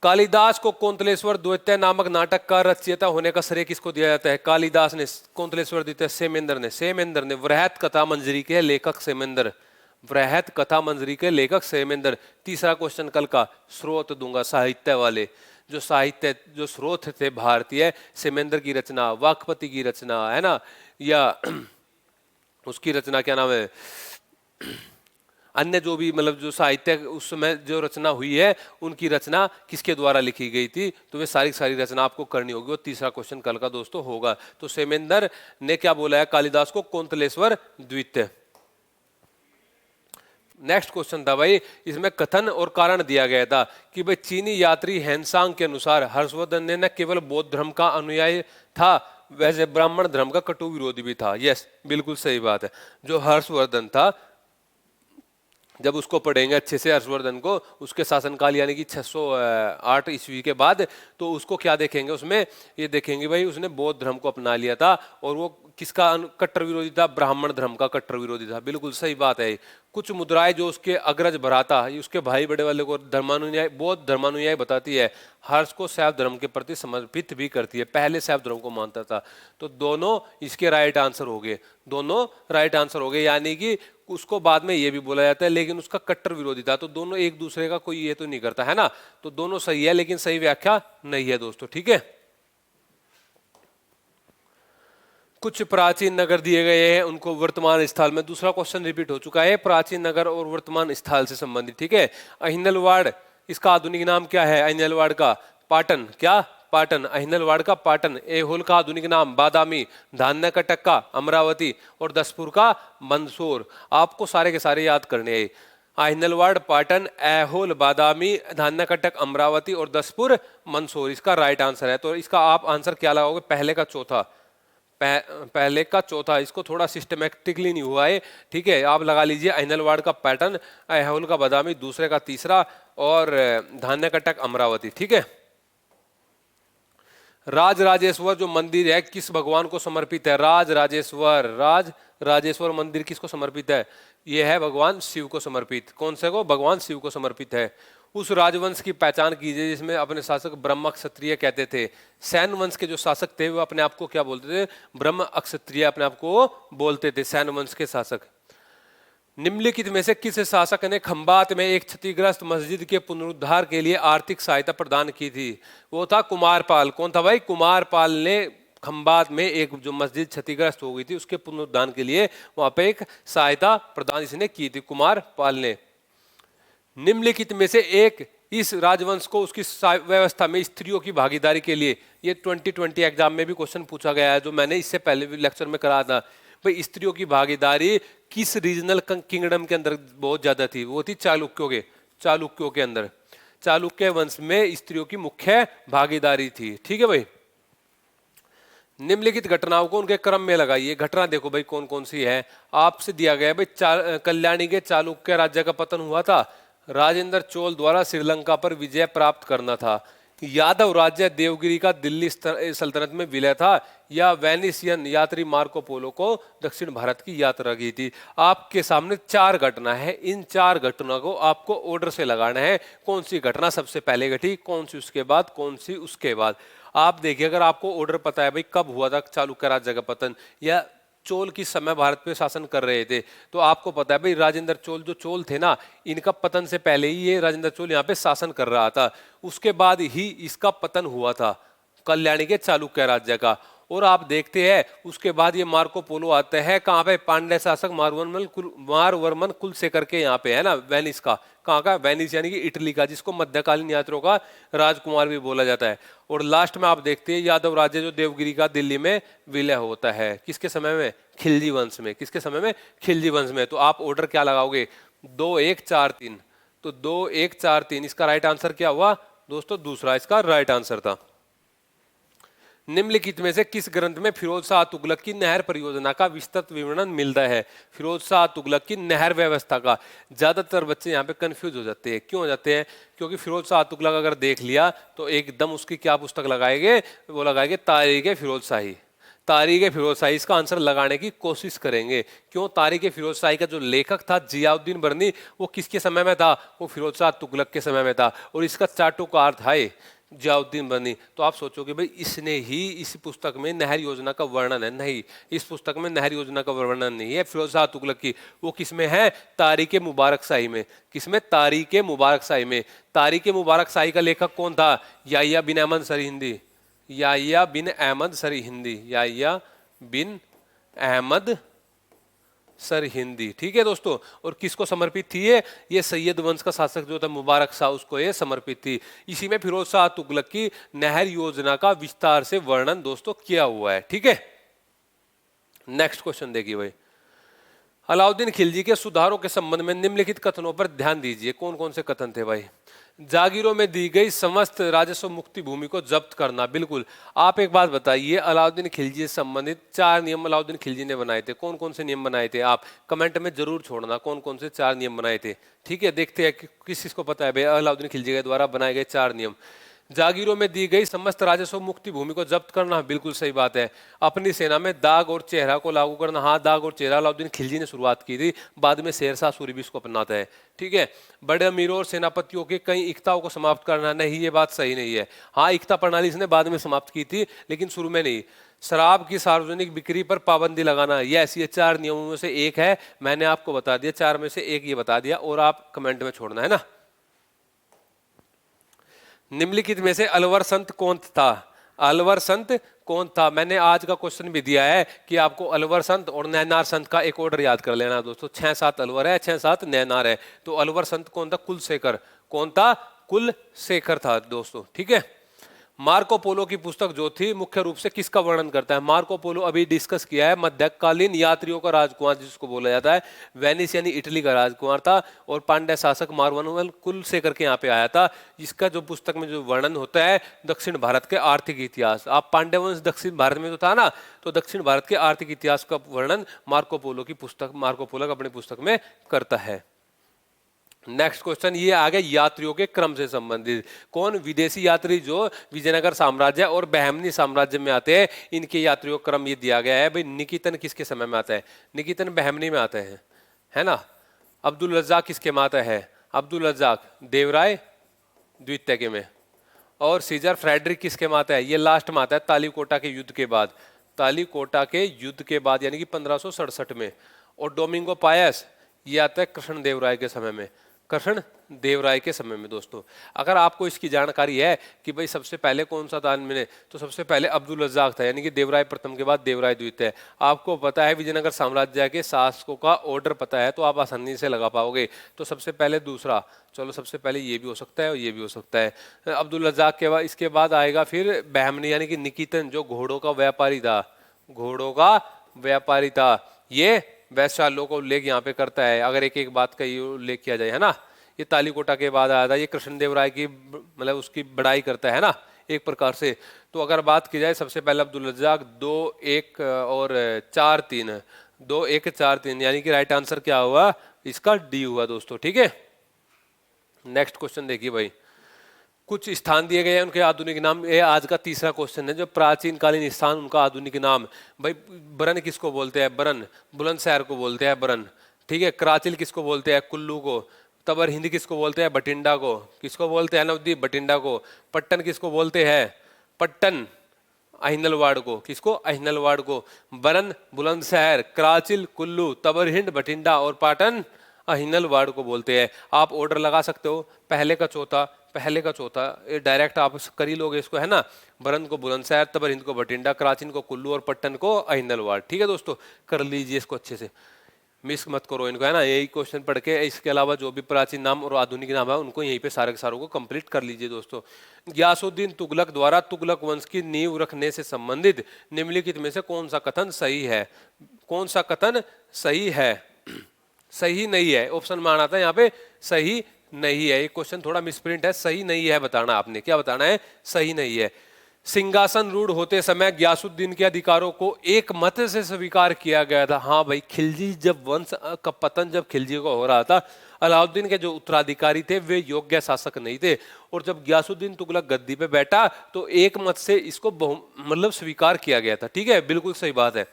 कालिदास को कौंतलेश्वर द्वितीय नामक नाटक का रचयिता होने का श्रेय किसको दिया जाता है। कालिदास ने कौंतलेश्वर द्वितीय, सेमेंद्र ने। वृहत कथा मंजरी के लेखक सेमेंद्र, वृहत कथा मंजरी के लेखक सेमेंद्र। तीसरा क्वेश्चन कल का स्रोत दूंगा, साहित्य वाले जो स्रोत थे भारतीय, सेमेंद्र की रचना, वाकपति की रचना, है ना, या उसकी रचना क्या नाम है, अन्य जो भी मतलब जो साहित्य उस समय जो रचना हुई है उनकी रचना किसके द्वारा लिखी गई थी। तो वे सारी सारी रचना आपको करनी होगी। वो तीसरा क्वेश्चन कल का दोस्तों होगा। तो सेमेंद्र ने क्या बोला है कालिदास को, कौंतलेश्वर द्वितीय। नेक्स्ट क्वेश्चन था भाई, इसमें कथन और कारण दिया गया था कि भाई चीनी यात्री हैंसांग के अनुसार हर्षवर्धन ने न केवल बौद्ध धर्म का अनुयायी था, वैसे ब्राह्मण धर्म का कटु विरोधी भी था। यस, बिल्कुल सही बात है। जो हर्षवर्धन था, जब उसको पढ़ेंगे अच्छे से हर्षवर्धन को, उसके शासनकाल यानी कि 608 ईस्वी के बाद, तो उसको क्या देखेंगे, उसमें ये देखेंगे भाई उसने बौद्ध धर्म को अपना लिया था और वो किसका कट्टर विरोधी था, ब्राह्मण धर्म का कट्टर विरोधी था। बिल्कुल सही बात है। कुछ मुद्राएं जो उसके अग्रज भराता, उसके भाई बड़े वाले को धर्मानुयायी, बौद्ध धर्मानुयायी बताती है। हर्ष को शैव धर्म के प्रति समर्पित भी करती है, पहले शैव धर्म को मानता था। तो दोनों इसके राइट आंसर हो गए, दोनों राइट आंसर हो गए। यानी कि उसको बाद में ये भी बोला जाता है लेकिन उसका कट्टर विरोधी था। तो दोनों एक दूसरे का कोई ये तो नहीं करता है ना, तो दोनों सही है लेकिन सही व्याख्या नहीं है दोस्तों, ठीक है। कुछ प्राचीन नगर दिए गए हैं, उनको वर्तमान स्थल में, दूसरा क्वेश्चन रिपीट हो चुका है, प्राचीन नगर और वर्तमान स्थल से संबंधित, ठीक है। अहिनलवाड़, इसका आधुनिक नाम क्या है, अहिनलवाड़ का पाटन, क्या पाटन, अहिनलवाड़ का पाटन। ऐहोल का आधुनिक नाम बादामी, धान्यकटक का अमरावती और दसपुर का मंदसौर। आपको सारे के सारे याद करने हैं। अहिनलवाड़, पाटन, ऐहोल, बादामी, धान्यकटक, अमरावती और दसपुर मंदसौर इसका राइट आंसर है। तो इसका आप आंसर क्या लगाओगे, पहले का चौथा, पहले का चौथा। इसको थोड़ा सिस्टमेटिकली नहीं हुआ है, ठीक है। आप लगा लीजिए अहिनलवाड़ का पैटर्न, ऐहोल का बादामी दूसरे का तीसरा और धान्यकटक अमरावती, ठीक है। राज राजेश्वर जो मंदिर है किस भगवान को समर्पित है? राज राजेश्वर मंदिर किसको समर्पित है? यह है भगवान शिव को समर्पित। कौन से को? भगवान शिव को समर्पित है। उस राजवंश की पहचान कीजिए जिसमें अपने शासक ब्रह्म क्षत्रिय कहते थे। सैन वंश के जो शासक थे वो अपने आप को क्या बोलते थे? ब्रह्म क्षत्रिय अपने आप को बोलते थे, सैन वंश के शासक। निम्नलिखित में से किस शासक ने खंबात में एक क्षतिग्रस्त मस्जिद के पुनरुद्धार के लिए आर्थिक सहायता प्रदान की थी? वो था कुमारपाल। कौन था भाई? कुमारपाल ने खंबात में एक जो मस्जिद क्षतिग्रस्त हो गई थी उसके पुनरुद्धार के लिए वहां पे एक सहायता प्रदान इसने की थी, कुमारपाल ने। निम्नलिखित में से एक इस राजवंश को उसकी व्यवस्था में स्त्रियों की भागीदारी के लिए, ये 2020 एग्जाम में भी क्वेश्चन पूछा गया है जो मैंने इससे पहले भी लेक्चर में कराया था। भाई स्त्रियों की भागीदारी किस रीजनल किंगडम के अंदर बहुत ज्यादा थी? वो थी चालुक्यों के अंदर। चालुक्य वंश में स्त्रियों की मुख्य भागीदारी थी। ठीक है भाई। निम्नलिखित घटनाओं को उनके क्रम में लगाइए। घटना देखो भाई कौन कौन सी है। आपसे दिया गया है भाई कल्याणी के चालुक्य राज्य का पतन हुआ था, राजेंद्र चोल द्वारा श्रीलंका पर विजय प्राप्त करना था, यादव राज्य देवगिरी का दिल्ली सल्तनत में विलय था, या वेनिसियन यात्री मार्को पोलो को दक्षिण भारत की यात्रा की थी। आपके सामने चार घटना है। इन चार घटना को आपको ऑर्डर से लगाना है। कौन सी घटना सबसे पहले घटी, कौन सी उसके बाद, कौन सी उसके बाद। आप देखिए अगर आपको ऑर्डर पता है भाई कब हुआ था चालुक्य राज्य का पतन या चोल किस समय भारत पे शासन कर रहे थे, तो आपको पता है भाई राजेंद्र चोल जो चोल थे ना, इनका पतन से पहले ही ये राजेंद्र चोल यहाँ पे शासन कर रहा था। उसके बाद ही इसका पतन हुआ था कल्याणी के चालुक्य राज्य का। और आप देखते हैं उसके बाद ये मार्को पोलो आता है कहाँ पे? पांड्य शासक मारवर्मन कुलशेखर के यहाँ पे है ना, वेनिस का। कहाँ का? वेनिस यानी कि इटली का, जिसको मध्यकालीन यात्रियों का राजकुमार भी बोला जाता है। और लास्ट में आप देखते हैं यादव राज्य जो देवगिरी का दिल्ली में विलय होता है। किसके समय में? खिलजी वंश में। किसके समय में? खिलजी वंश में। तो आप ऑर्डर क्या लगाओगे? 2 1 4 3। तो 2 1 4 3 इसका राइट आंसर क्या हुआ दोस्तों? दूसरा इसका राइट आंसर था। निम्नलिखित में से किस ग्रंथ में फिरोज शाह तुगलक की नहर परियोजना का विस्तृत विवरण मिलता है? फिरोज शाह तुगलक की नहर व्यवस्था का। ज्यादातर बच्चे यहाँ पे कंफ्यूज हो जाते हैं। क्यों हो जाते हैं? क्योंकि फिरोज शाह तुगलक अगर देख लिया तो एकदम उसकी क्या पुस्तक लगाएंगे? वो लगाएंगे तारीख फिरोज शाही। तारीख फिरोज शाही इसका आंसर लगाने की कोशिश करेंगे। क्यों? तारीख फिरोज शाही का जो लेखक था जियाउद्दीन बर्नी, वो किसके समय में था? वो फिरोज शाह तुगलक के समय में था। और इसका चाटुकार था जियाउद्दीन बनी। तो आप सोचोगे भाई इसने ही इस पुस्तक में नहर योजना का वर्णन है। नहीं, इस पुस्तक में नहर योजना का वर्णन नहीं है फिरोज शाह तुगलक की। वो किसमें है? तारीख मुबारक शाही में। किसमें? तारीख मुबारक शाही में। तारीख मुबारक शाही का लेखक कौन था? याहिया बिन अहमद सरहिंदी। याहिया बिन अहमद सरहिंदी। याहिया बिन अहमद सरहिंदी। ठीक है दोस्तों। और किसको समर्पित थी ये सैयद वंश का शासक जो था मुबारक शाह, उसको ये समर्पित थी। इसी में फिरोज शाह तुगलक की नहर योजना का विस्तार से वर्णन दोस्तों किया हुआ है। ठीक है। नेक्स्ट क्वेश्चन देखिए भाई। अलाउद्दीन खिलजी के सुधारों के संबंध में निम्नलिखित कथनों पर ध्यान दीजिए। कौन कौन से कथन थे भाई? जागीरों में दी गई समस्त राजस्व मुक्ति भूमि को जब्त करना। बिल्कुल। आप एक बात बताइए, अलाउद्दीन खिलजी से संबंधित 4 नियम अलाउद्दीन खिलजी ने बनाए थे। कौन कौन से नियम बनाए थे? आप कमेंट में जरूर छोड़ना कौन कौन से 4 नियम बनाए थे। ठीक है, देखते हैं कि किस को पता है भाई अलाउद्दीन खिलजी के द्वारा बनाए गए 4 नियम। जागीरों में दी गई समस्त राजस्व मुक्ति भूमि को जब्त करना, बिल्कुल सही बात है। अपनी सेना में दाग और चेहरा को लागू करना, हाँ दाग और चेहरा अलाउद्दीन खिलजी ने शुरुआत की थी, बाद में शेरशाह सूरी भी इसको अपनाता है। ठीक है। बड़े अमीरों और सेनापतियों के कई इक्ताओं को समाप्त करना, नहीं ये बात सही नहीं है। हाँ इक्ता प्रणाली इसने बाद में समाप्त की थी लेकिन शुरू में नहीं। शराब की सार्वजनिक बिक्री पर पाबंदी लगाना, यस ये 4 नियमों में से एक है। मैंने आपको बता दिया 4 में से एक ये बता दिया और आप कमेंट में छोड़ना है ना। निम्नलिखित में से अलवर संत कौन था? अलवर संत कौन था? मैंने आज का क्वेश्चन भी दिया है कि आपको अलवर संत और नैनार संत का एक ऑर्डर याद कर लेना दोस्तों। 6-7 अलवर है, 6-7 नैनार है। तो अलवर संत कौन था? कुलशेखर। कौन था? कुलशेखर था दोस्तों। ठीक है। मार्को पोलो की पुस्तक जो थी मुख्य रूप से किसका वर्णन करता है? मार्को पोलो अभी डिस्कस किया है, मध्यकालीन यात्रियों का राजकुमार जिसको बोला जाता है। वेनिस यानी इटली का राजकुमार था और पांड्य शासक मारवान कुलशेखर के यहाँ पे आया था। इसका जो पुस्तक में जो वर्णन होता है दक्षिण भारत के आर्थिक इतिहास। आप पांड्य वंश दक्षिण भारत में तो था ना, तो दक्षिण भारत के आर्थिक इतिहास का वर्णन मार्को पोलो की पुस्तक, मार्को पोलो अपनी पुस्तक में करता है। नेक्स्ट क्वेश्चन ये आ गया यात्रियों के क्रम से संबंधित। कौन विदेशी यात्री जो विजयनगर साम्राज्य और बहमनी साम्राज्य में आते हैं, इनके यात्रियों का क्रम ये दिया गया है। भाई निकितन किसके समय में आता है? निकितन बहमनी में आता है ना। अब्दुल रज्जाक किसके में आता है? अब्दुल रज्जाक देवराय द्वितीय के में। और सीजर फ्रेडरिक किसके में आता है? ये लास्ट में आता है तालीकोटा के युद्ध के बाद, तालीकोटा के युद्ध के बाद यानी कि 1567 में। और डोमिंगो पायस ये आता है कृष्ण देवराय के समय में, कृष्ण देवराय के समय में। दोस्तों अगर आपको इसकी जानकारी है कि भाई सबसे पहले कौन सा था मिले, तो सबसे पहले अब्दुल रज्जाक था, यानी कि देवराय प्रथम के बाद देवराय द्वितीय। आपको पता है विजयनगर साम्राज्य के शासकों का ऑर्डर पता है तो आप आसानी से लगा पाओगे। तो सबसे पहले दूसरा, चलो सबसे पहले ये भी हो सकता है और ये भी हो सकता है। अब्दुल रज्जाक के बाद इसके बाद आएगा फिर बहमनी यानी कि निकितन जो घोड़ों का व्यापारी था, घोड़ों का व्यापारी था। ये वैश्यालों का उल्लेख यहाँ पे करता है, अगर एक एक बात का ये उल्लेख किया जाए, है ना। ये तालीकोटा के बाद आया था, ये कृष्णदेवराय की मतलब उसकी बड़ाई करता है ना एक प्रकार से। तो अगर बात की जाए सबसे पहले अब्दुल रज्जाक 2 1 और 4 3, 2 1 4 3 यानी कि राइट आंसर क्या हुआ? इसका डी हुआ दोस्तों, ठीक है। नेक्स्ट क्वेश्चन देखिए भाई, कुछ स्थान दिए गए हैं उनके आधुनिक नाम। ये आज का तीसरा क्वेश्चन है, जो प्राचीन कालीन स्थान उनका आधुनिक नाम। भाई बरन किसको बोलते हैं? बरन बुलंदशहर को बोलते हैं बरन, ठीक है। कराचिल किसको बोलते हैं? कुल्लू को। तबर हिंद किसको बोलते हैं? बठिंडा को। किसको बोलते हैं नवदीप? बठिंडा को। पट्टन किसको बोलते हैं? पट्टन अहिनलवाड़ को। किसको? अहिनलवाड़ को। बरन बुलंदशहर, कराचिल, कुल्लू, तबर हिंद, बठिंडा और पाटन अहिनलवाड़ को बोलते हैं। आप ऑर्डर लगा सकते हो, पहले का चौथा, पहले का चौथा, ये डायरेक्ट आप कर ही लोगे इसको, है ना। बरन को बुलंदशहर, तबर हिंद को बठिंडा, कराचिन को कुल्लू और पट्टन को अहिनलवाड़। ठीक है दोस्तों, कर लीजिए इसको अच्छे से, मिस मत करो इनको, है ना। यही क्वेश्चन पढ़ के इसके अलावा जो भी प्राचीन नाम और आधुनिक नाम है उनको यहीं पे सारे के सारों को कंप्लीट कर लीजिए दोस्तों। गियासुद्दीन तुगलक द्वारा तुगलक वंश की नींव रखने से संबंधित निम्नलिखित में से कौन सा कथन सही है? कौन सा कथन सही है? सही नहीं है, ऑप्शन में आना था यहाँ पे सही नहीं है। ये क्वेश्चन थोड़ा मिसप्रिंट है, सही नहीं है बताना आपने। क्या बताना है? सही नहीं है। सिंहासन रूढ़ होते समय गियासुद्दीन के अधिकारों को एक मत से स्वीकार किया गया था। हाँ भाई, खिलजी जब वंश का पतन जब खिलजी को हो रहा था, अलाउद्दीन के जो उत्तराधिकारी थे वे योग्य शासक नहीं थे, और जब गियासुद्दीन तुगलक गद्दी पे बैठा तो एक मत से इसको मतलब स्वीकार किया गया था। ठीक है, बिल्कुल सही बात है।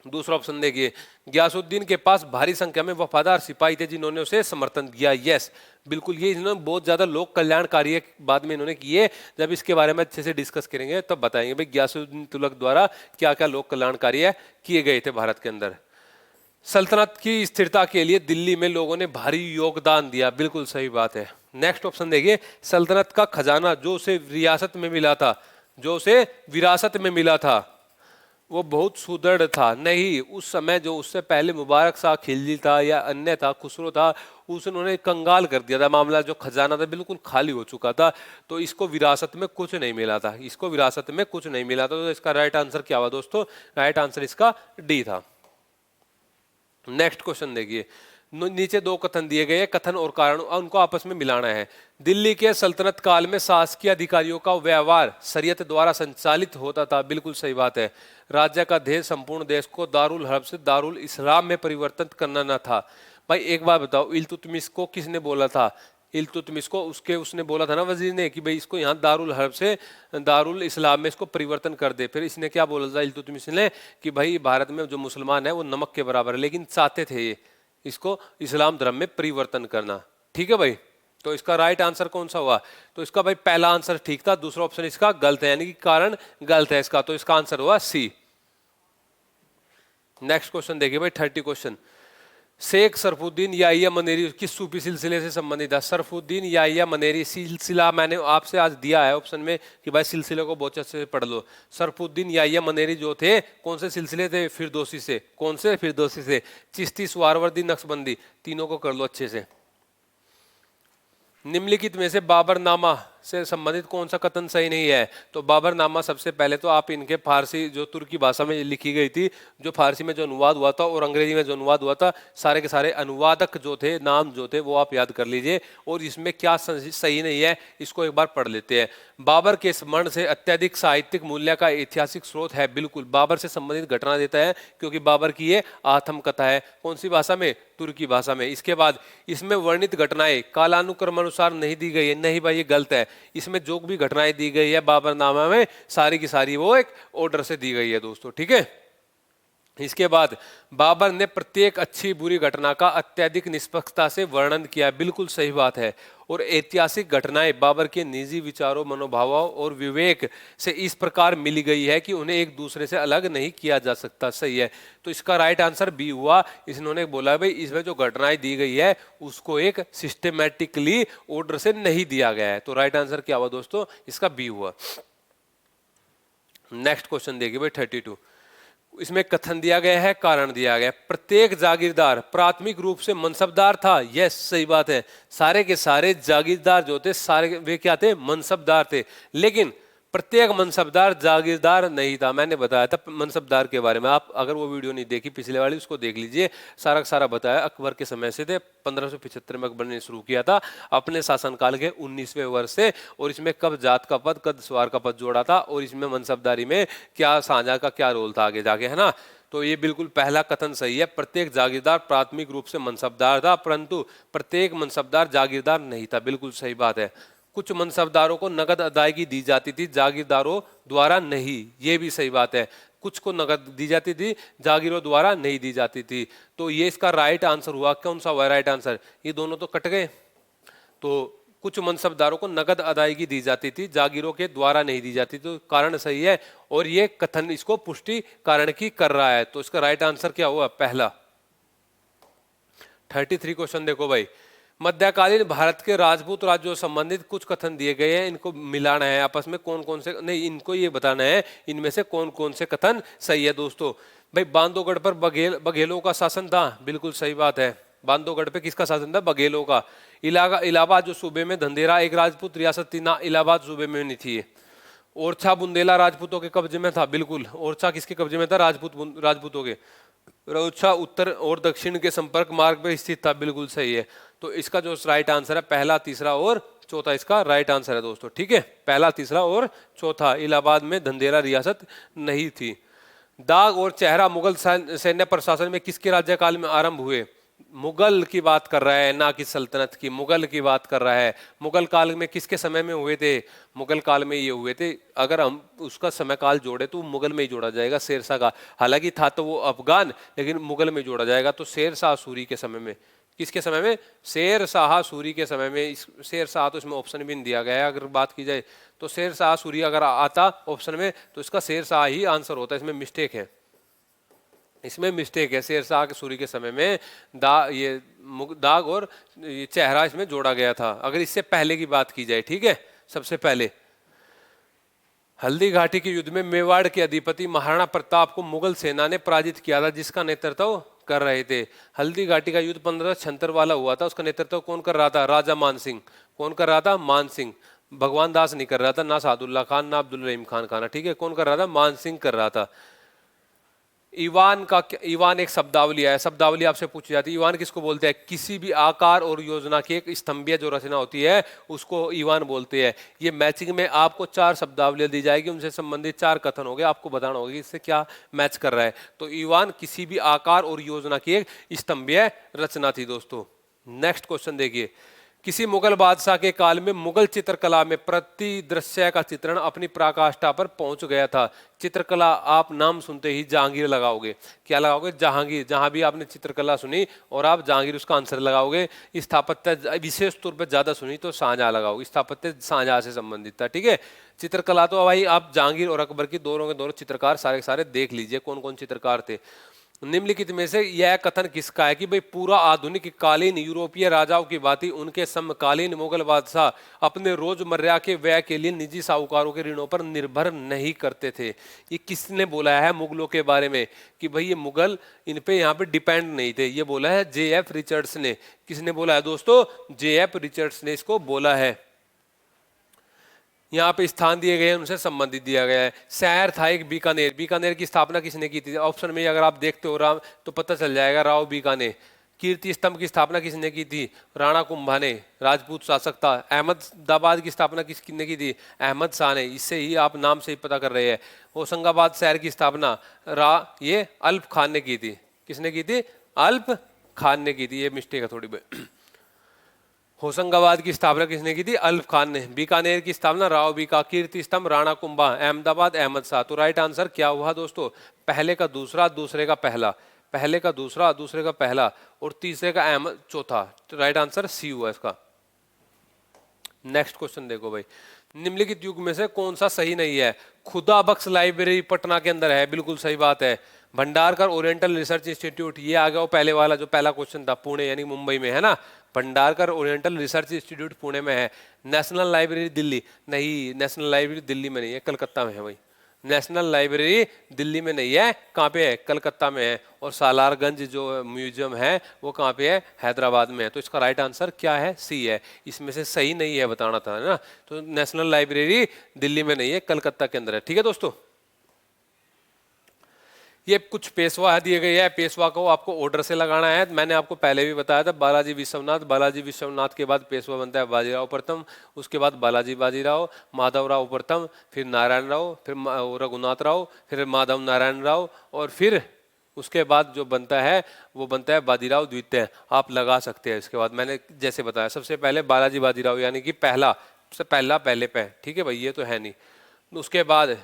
दूसरा ऑप्शन देखिए, गियासुद्दीन के पास भारी संख्या में वफादार सिपाही थे जिन्होंने उसे समर्थन किया। यस, बिल्कुल, ये इन्होंने बहुत ज्यादा लोक कल्याणकारी बाद में इन्होंने किए। जब इसके बारे में अच्छे से डिस्कस करेंगे तब बताएंगे भाई गियासुद्दीन तुगलक द्वारा क्या क्या लोक कल्याणकारी किए गए थे भारत के अंदर। सल्तनत की स्थिरता के लिए दिल्ली में लोगों ने भारी योगदान दिया। बिल्कुल सही बात है। नेक्स्ट ऑप्शन देखिए, सल्तनत का खजाना जो उसे रियासत में मिला था, जो उसे विरासत में मिला था, वो बहुत सुदृढ़ था। नहीं, उस समय जो उससे पहले मुबारक शाह खिलजी था या अन्य था, खुसरो था, उसने कंगाल कर दिया था मामला। जो खजाना था बिल्कुल खाली हो चुका था, तो इसको विरासत में कुछ नहीं मिला था, इसको विरासत में कुछ नहीं मिला था। तो इसका राइट आंसर क्या हुआ दोस्तों? राइट आंसर इसका डी था। नेक्स्ट क्वेश्चन देखिए, नीचे दो कथन दिए गए, कथन और कारण उनको आपस में मिलाना है। दिल्ली के सल्तनत काल में शासकीय अधिकारियों का व्यवहार शरीयत द्वारा संचालित होता था। बिल्कुल सही बात है। राज्य का ध्येय संपूर्ण देश को दारुल हर्ब से दारुल इस्लाम में परिवर्तित करना न था। भाई एक बात बताओ, इल्तुतमिश को किसने बोला था? इल्तुतमिश को उसने बोला था ना वजीर ने कि भाई इसको यहाँ दारुल हर्ब से दारुल इस्लाम में इसको परिवर्तन कर दे। फिर इसने क्या बोला था इल्तुतमिश ने कि भाई भारत में जो मुसलमान है वो नमक के बराबर है, लेकिन चाहते थे ये इसको इस्लाम धर्म में परिवर्तन करना। ठीक है भाई, तो इसका राइट आंसर कौन सा हुआ? तो इसका भाई पहला आंसर ठीक था, दूसरा ऑप्शन इसका गलत है, यानी कि कारण गलत है इसका। तो इसका आंसर हुआ सी। नेक्स्ट क्वेश्चन देखिए भाई, 30 क्वेश्चन। शेख सरफुद्दीन याहिया मनेरी किस सूफी सिलसिले से संबंधित है? सरफुद्दीन याहिया मनेरी सिलसिला मैंने आपसे आज दिया है ऑप्शन में कि भाई सिलसिले को बहुत अच्छे से पढ़ लो। सरफुद्दीन याहिया मनेरी जो थे कौन से सिलसिले थे? फिरदौसी से। कौन से? फिरदौसी से। चिश्ती, सुहरावर्दी, नक्शबंदी, तीनों को कर लो अच्छे से। निम्नलिखित में से बाबरनामा से संबंधित कौन सा कथन सही नहीं है? तो बाबरनामा सबसे पहले तो आप इनके फारसी जो तुर्की भाषा में लिखी गई थी, जो फारसी में जो अनुवाद हुआ था और अंग्रेजी में जो अनुवाद हुआ था, सारे के सारे अनुवादक जो थे, नाम जो थे वो आप याद कर लीजिए। और इसमें क्या सही नहीं है इसको एक बार पढ़ लेते हैं। बाबर के स्मरण से अत्यधिक साहित्यिक मूल्य का ऐतिहासिक स्रोत है। बिल्कुल बाबर से संबंधित घटना देता है, क्योंकि बाबर की ये आत्मकथा है। कौन सी भाषा में? तुर्की भाषा में। इसके बाद इसमें वर्णित घटनाएं कालानुक्रम अनुसार नहीं दी गई है। नहीं भाई, ये गलत है। इसमें जो भी घटनाएं दी गई है बाबरनामा में, सारी की सारी वो एक ऑर्डर से दी गई है दोस्तों, ठीक है। इसके बाद बाबर ने प्रत्येक अच्छी बुरी घटना का अत्यधिक निष्पक्षता से वर्णन किया। बिल्कुल सही बात है। और ऐतिहासिक घटनाएं बाबर के निजी विचारों, मनोभावों और विवेक से इस प्रकार मिली गई है कि उन्हें एक दूसरे से अलग नहीं किया जा सकता। सही है। तो इसका राइट आंसर बी हुआ। इन्होंने बोला भाई इसमें जो घटनाएं दी गई है उसको एक सिस्टमेटिकली ऑर्डर से नहीं दिया गया है। तो राइट आंसर क्या हुआ दोस्तों? इसका बी हुआ। नेक्स्ट क्वेश्चन देखिए भाई 32। इसमें कथन दिया गया है, कारण दिया गया है। प्रत्येक जागीरदार प्राथमिक रूप से मनसबदार था। यस, सही बात है। सारे के सारे जागीरदार जो थे, सारे वे क्या थे? मनसबदार थे। लेकिन प्रत्येक मनसबदार जागीरदार नहीं था। मैंने बताया था मनसबदार के बारे में, आप अगर वो वीडियो नहीं देखी पिछले वाली, उसको देख लीजिए। सारा का सारा बताया। अकबर के समय से थे। 1575 में अकबर ने शुरू किया था अपने शासनकाल के 19वें वर्ष से। और इसमें कब जात का पद, कब सवार का पद जोड़ा था, और इसमें मनसबदारी में क्या साझा का क्या रोल था आगे जाके, है ना। तो ये बिल्कुल पहला कथन सही है। प्रत्येक जागीरदार प्राथमिक रूप से मनसबदार था, परंतु प्रत्येक मनसबदार जागीरदार नहीं था। बिल्कुल सही बात है। कुछ मनसबदारों को नगद अदायगी दी जाती थी, जागीरदारों द्वारा नहीं। ये भी सही बात है। कुछ को नगद दी जाती थी, जागीरों द्वारा नहीं दी जाती थी। तो ये इसका राइट आंसर हुआ। कौन सा हुआ राइट आंसर? ये दोनों तो कट गए। तो कुछ मनसबदारों को नगद अदायगी दी जाती थी, जागीरों के द्वारा नहीं दी जाती। तो कारण सही है। और ये कथन इसको पुष्टि कारण की कर रहा है। तो इसका राइट आंसर क्या हुआ? पहला। 33 क्वेश्चन देखो भाई। मध्यकालीन भारत के राजपूत राज्यों से संबंधित कुछ कथन दिए गए हैं, इनको मिलाना है आपस में। कौन कौन से, नहीं, इनको ये बताना है इनमें से कौन कौन से कथन सही है दोस्तों। भाई बांधवगढ़ पर बघेलों का शासन था। बिल्कुल सही बात है। बांधवगढ़ पे किसका शासन था? बघेलों का। इलाहाबाद जो सूबे में धंधेरा एक राजपूत रियासत थी ना, इलाहाबाद सूबे में नहीं थी। ओरछा बुंदेला राजपूतों के कब्जे में था। बिल्कुल, ओरछा किसके कब्जे में था? राजपूतों के। ओरछा उत्तर और दक्षिण के संपर्क मार्ग पर स्थित था। बिल्कुल सही है। तो इसका जो राइट आंसर है पहला, तीसरा और चौथा, इसका राइट आंसर है दोस्तों, ठीक है। पहला, तीसरा और चौथा। इलाहाबाद में धंधेरा रियासत नहीं थी। दाग और चेहरा मुगल सैन्य प्रशासन में किसके राज्यकाल में आरंभ हुए? मुगल की बात कर रहा है, ना कि सल्तनत की। मुगल की बात कर रहा है। मुगल काल में किसके समय में हुए थे? मुगल काल में ये हुए थे। अगर हम उसका समय काल जोड़े तो मुगल में ही जोड़ा जाएगा, शेरशाह का। हालांकि था तो वो अफगान, लेकिन मुगल में जोड़ा जाएगा। तो शेरशाह सूरी के समय में। किसके समय में? शेरशाह सूरी के समय में। शेरशाह तो इसमें ऑप्शन भी नहीं दिया गया है। अगर बात की जाए तो शेरशाह सूरी अगर आता ऑप्शन में तो इसका शेरशाह ही आंसर होता है। इसमें मिस्टेक है, इसमें मिस्टेक है। शेरशाह के सूरी के समय में दाग और ये चेहरा इसमें जोड़ा गया था। अगर इससे पहले की बात की जाए, ठीक है। सबसे पहले हल्दी घाटी के युद्ध में मेवाड़ के अधिपति महाराणा प्रताप को मुगल सेना ने पराजित किया था, जिसका नेतृत्व कर रहे थे। हल्दी घाटी का युद्ध 1576 वाला हुआ था। उसका नेतृत्व कौन कर रहा था? राजा मान सिंह। कौन कर रहा था? मान सिंह। भगवान दास नहीं कर रहा था, ना सादुल्ला खान, ना अब्दुल रहीम खान, ठीक है। कौन कर रहा था? मान सिंह कर रहा था। ईवान एक शब्दावली है। शब्दावली आपसे पूछी जाती है, ईवान किसको बोलते हैं? किसी भी आकार और योजना की एक स्तंभीय जो रचना होती है उसको ईवान बोलते हैं। ये मैचिंग में आपको 4 शब्दावलियां दी जाएगी, उनसे संबंधित 4 कथन होंगे। आपको बताना होगा कि इससे क्या मैच कर रहा है। तो ईवान किसी भी आकार और योजना की एक स्तंभीय रचना थी दोस्तों। नेक्स्ट क्वेश्चन देखिए। किसी मुगल बादशाह के काल में मुगल चित्रकला में प्रतिदृश्य का चित्रण अपनी पराकाष्ठा पर पहुंच गया था। चित्रकला, आप नाम सुनते ही जहांगीर लगाओगे। क्या लगाओगे? जहांगीर। जहां भी आपने चित्रकला सुनी और आप जहांगीर उसका आंसर लगाओगे। स्थापत्य विशेष तौर पर ज्यादा सुनी तो शाहजहां लगाओगे। स्थापत्य शाहजहां से संबंधित था, ठीक है। चित्रकला तो भाई आप जहांगीर और अकबर की दोनों के दोनों चित्रकार सारे के सारे देख लीजिए कौन कौन चित्रकार थे। निम्नलिखित में से यह कथन किसका है कि भाई पूरा आधुनिक कालीन यूरोपीय राजाओं की भांति उनके समकालीन मुगल बादशाह अपने रोजमर्रा के व्यय के लिए निजी साहूकारों के ऋणों पर निर्भर नहीं करते थे। ये किसने बोला है मुगलों के बारे में कि भाई ये मुगल इन पे यहाँ पे डिपेंड नहीं थे? ये बोला है J.F. रिचर्ड्स ने। किसने बोला है दोस्तों? J.F. रिचर्ड्स ने इसको बोला है। यहाँ पे स्थान दिए गए हैं, उनसे संबंधित दिया गया है। शहर था एक बीकानेर। बीकानेर की स्थापना किसने की थी? ऑप्शन में अगर आप देखते हो राम तो पता चल जाएगा, राव बीकानेर। कीर्ति स्तंभ की स्थापना किसने की थी? राणा कुंभा ने, राजपूत शासक था। अहमदाबाद की स्थापना किसने की थी? अहमद शाह ने। इससे ही आप नाम से ही पता कर रहे हैं। होशंगाबाद शहर की स्थापना ये अल्प खान ने की थी। किसने की थी? अल्प खान ने की थी। ये मिस्टेक है थोड़ी बहुत। होशंगाबाद की स्थापना किसने की थी? अल्प खान ने। बीकानेर की स्थापना राव बीका। कीर्ति स्तंभ राणा कुंभा। अहमदाबाद अहमद शाह। तो राइट आंसर क्या हुआ दोस्तों? पहले का दूसरा, दूसरे का पहला, पहले का दूसरा, दूसरे का पहला और तीसरे का अहमद चौथा। तो राइट आंसर सी हुआ इसका। नेक्स्ट क्वेश्चन देखो भाई, निम्नलिखित युग में से कौन सा सही नहीं है? खुदा बख्श लाइब्रेरी पटना के अंदर है, बिल्कुल सही बात है। भंडारकर ओरिएंटल रिसर्च इंस्टीट्यूट, ये आ गया वो पहले वाला जो पहला क्वेश्चन था, पुणे यानी मुंबई में है ना। Bhandarkar oriental research institute Pune में है। नेशनल लाइब्रेरी दिल्ली, नहीं नेशनल लाइब्रेरी दिल्ली में नहीं है, कलकत्ता में है भाई। नेशनल लाइब्रेरी दिल्ली में नहीं है, कहाँ पे है? कलकत्ता में है। और सालारगंज जो म्यूजियम है वो कहाँ पे है? हैदराबाद में है। तो इसका राइट आंसर क्या है? सी है। इसमें से सही नहीं है बताना था ना। तो नेशनल लाइब्रेरी दिल्ली में नहीं है, कलकत्ता के अंदर है। ठीक है दोस्तों, ये कुछ पेशवा दिए गए हैं। पेशवा को आपको ऑर्डर से लगाना है। मैंने आपको पहले भी बताया था, बालाजी विश्वनाथ, बालाजी विश्वनाथ के बाद पेशवा बनता है बाजीराव प्रथम, उसके बाद बालाजी बाजीराव, माधवराव प्रथम, फिर नारायण राव, फिर रघुनाथ राव, फिर माधव नारायण राव, और फिर उसके बाद जो बनता है वो बनता है बाजीराव द्वितीय। आप लगा सकते हैं। इसके बाद मैंने जैसे बताया, सबसे पहले बालाजी बाजीराव यानी कि पहला, सबसे पहला पहले पे। ठीक है भाई, ये तो है नहीं। उसके बाद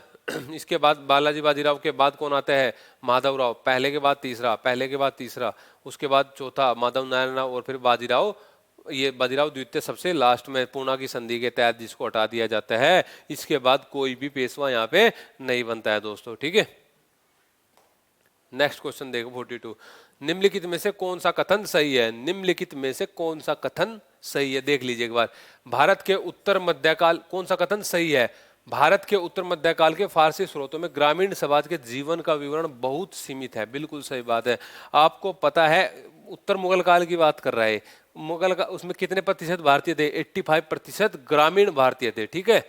इसके बाद बालाजी बाजीराव के बाद कौन आता है? माधवराव। पहले के बाद तीसरा, पहले के बाद तीसरा, उसके बाद चौथा माधव नारायण राव, और फिर बाजीराव। ये बाजीराव द्वितीय सबसे लास्ट में पूना की संधि के तहत जिसको हटा दिया जाता है। इसके बाद कोई भी पेशवा यहाँ पे नहीं बनता है दोस्तों। ठीक है, नेक्स्ट क्वेश्चन देखो 42। निम्नलिखित में से कौन सा कथन सही है? निम्नलिखित में से कौन सा कथन सही है? देख लीजिए एक बार। भारत के उत्तर मध्यकाल, कौन सा कथन सही है? भारत के उत्तर मध्यकाल के फारसी स्रोतों में ग्रामीण समाज के जीवन का विवरण बहुत सीमित है। बिल्कुल सही बात है। आपको पता है, उत्तर मुगल काल की बात कर रहा है। मुगल का उसमें कितने प्रतिशत भारतीय थे? 85% ग्रामीण भारतीय थे। ठीक है,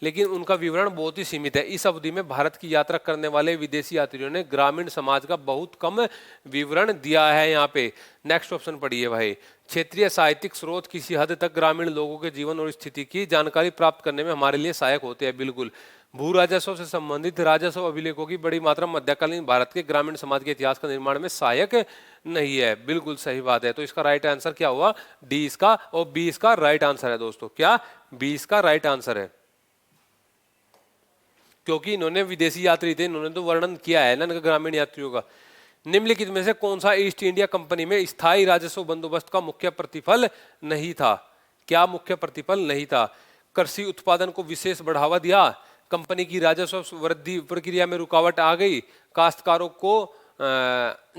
लेकिन उनका विवरण बहुत ही सीमित है। इस अवधि में भारत की यात्रा करने वाले विदेशी यात्रियों ने ग्रामीण समाज का बहुत कम विवरण दिया है यहाँ पे। नेक्स्ट ऑप्शन पढ़िए भाई। क्षेत्रीय साहित्यिक स्रोत किसी हद तक ग्रामीण लोगों के जीवन और स्थिति की जानकारी प्राप्त करने में हमारे लिए सहायक होते हैं। बिल्कुल। भू राजस्व से संबंधित राजस्व अभिलेखों की बड़ी मात्रा मध्यकालीन भारत के ग्रामीण समाज के इतिहास का निर्माण में सहायक नहीं है। बिल्कुल सही बात है। तो इसका राइट आंसर क्या हुआ? डी इसका, और बी इसका राइट आंसर है दोस्तों। क्या? बी इसका राइट आंसर है, क्योंकि इन्होंने विदेशी यात्री थे, इन्होंने तो वर्णन किया है ना ग्रामीण यात्रियों का। निम्नलिखित में से कौन सा ईस्ट इंडिया कंपनी में स्थायी राजस्व बंदोबस्त का मुख्य प्रतिफल नहीं था? क्या मुख्य प्रतिफल नहीं था? कृषि उत्पादन को विशेष बढ़ावा दिया, कंपनी की राजस्व वृद्धि प्रक्रिया में रुकावट आ गई, काश्तकारों को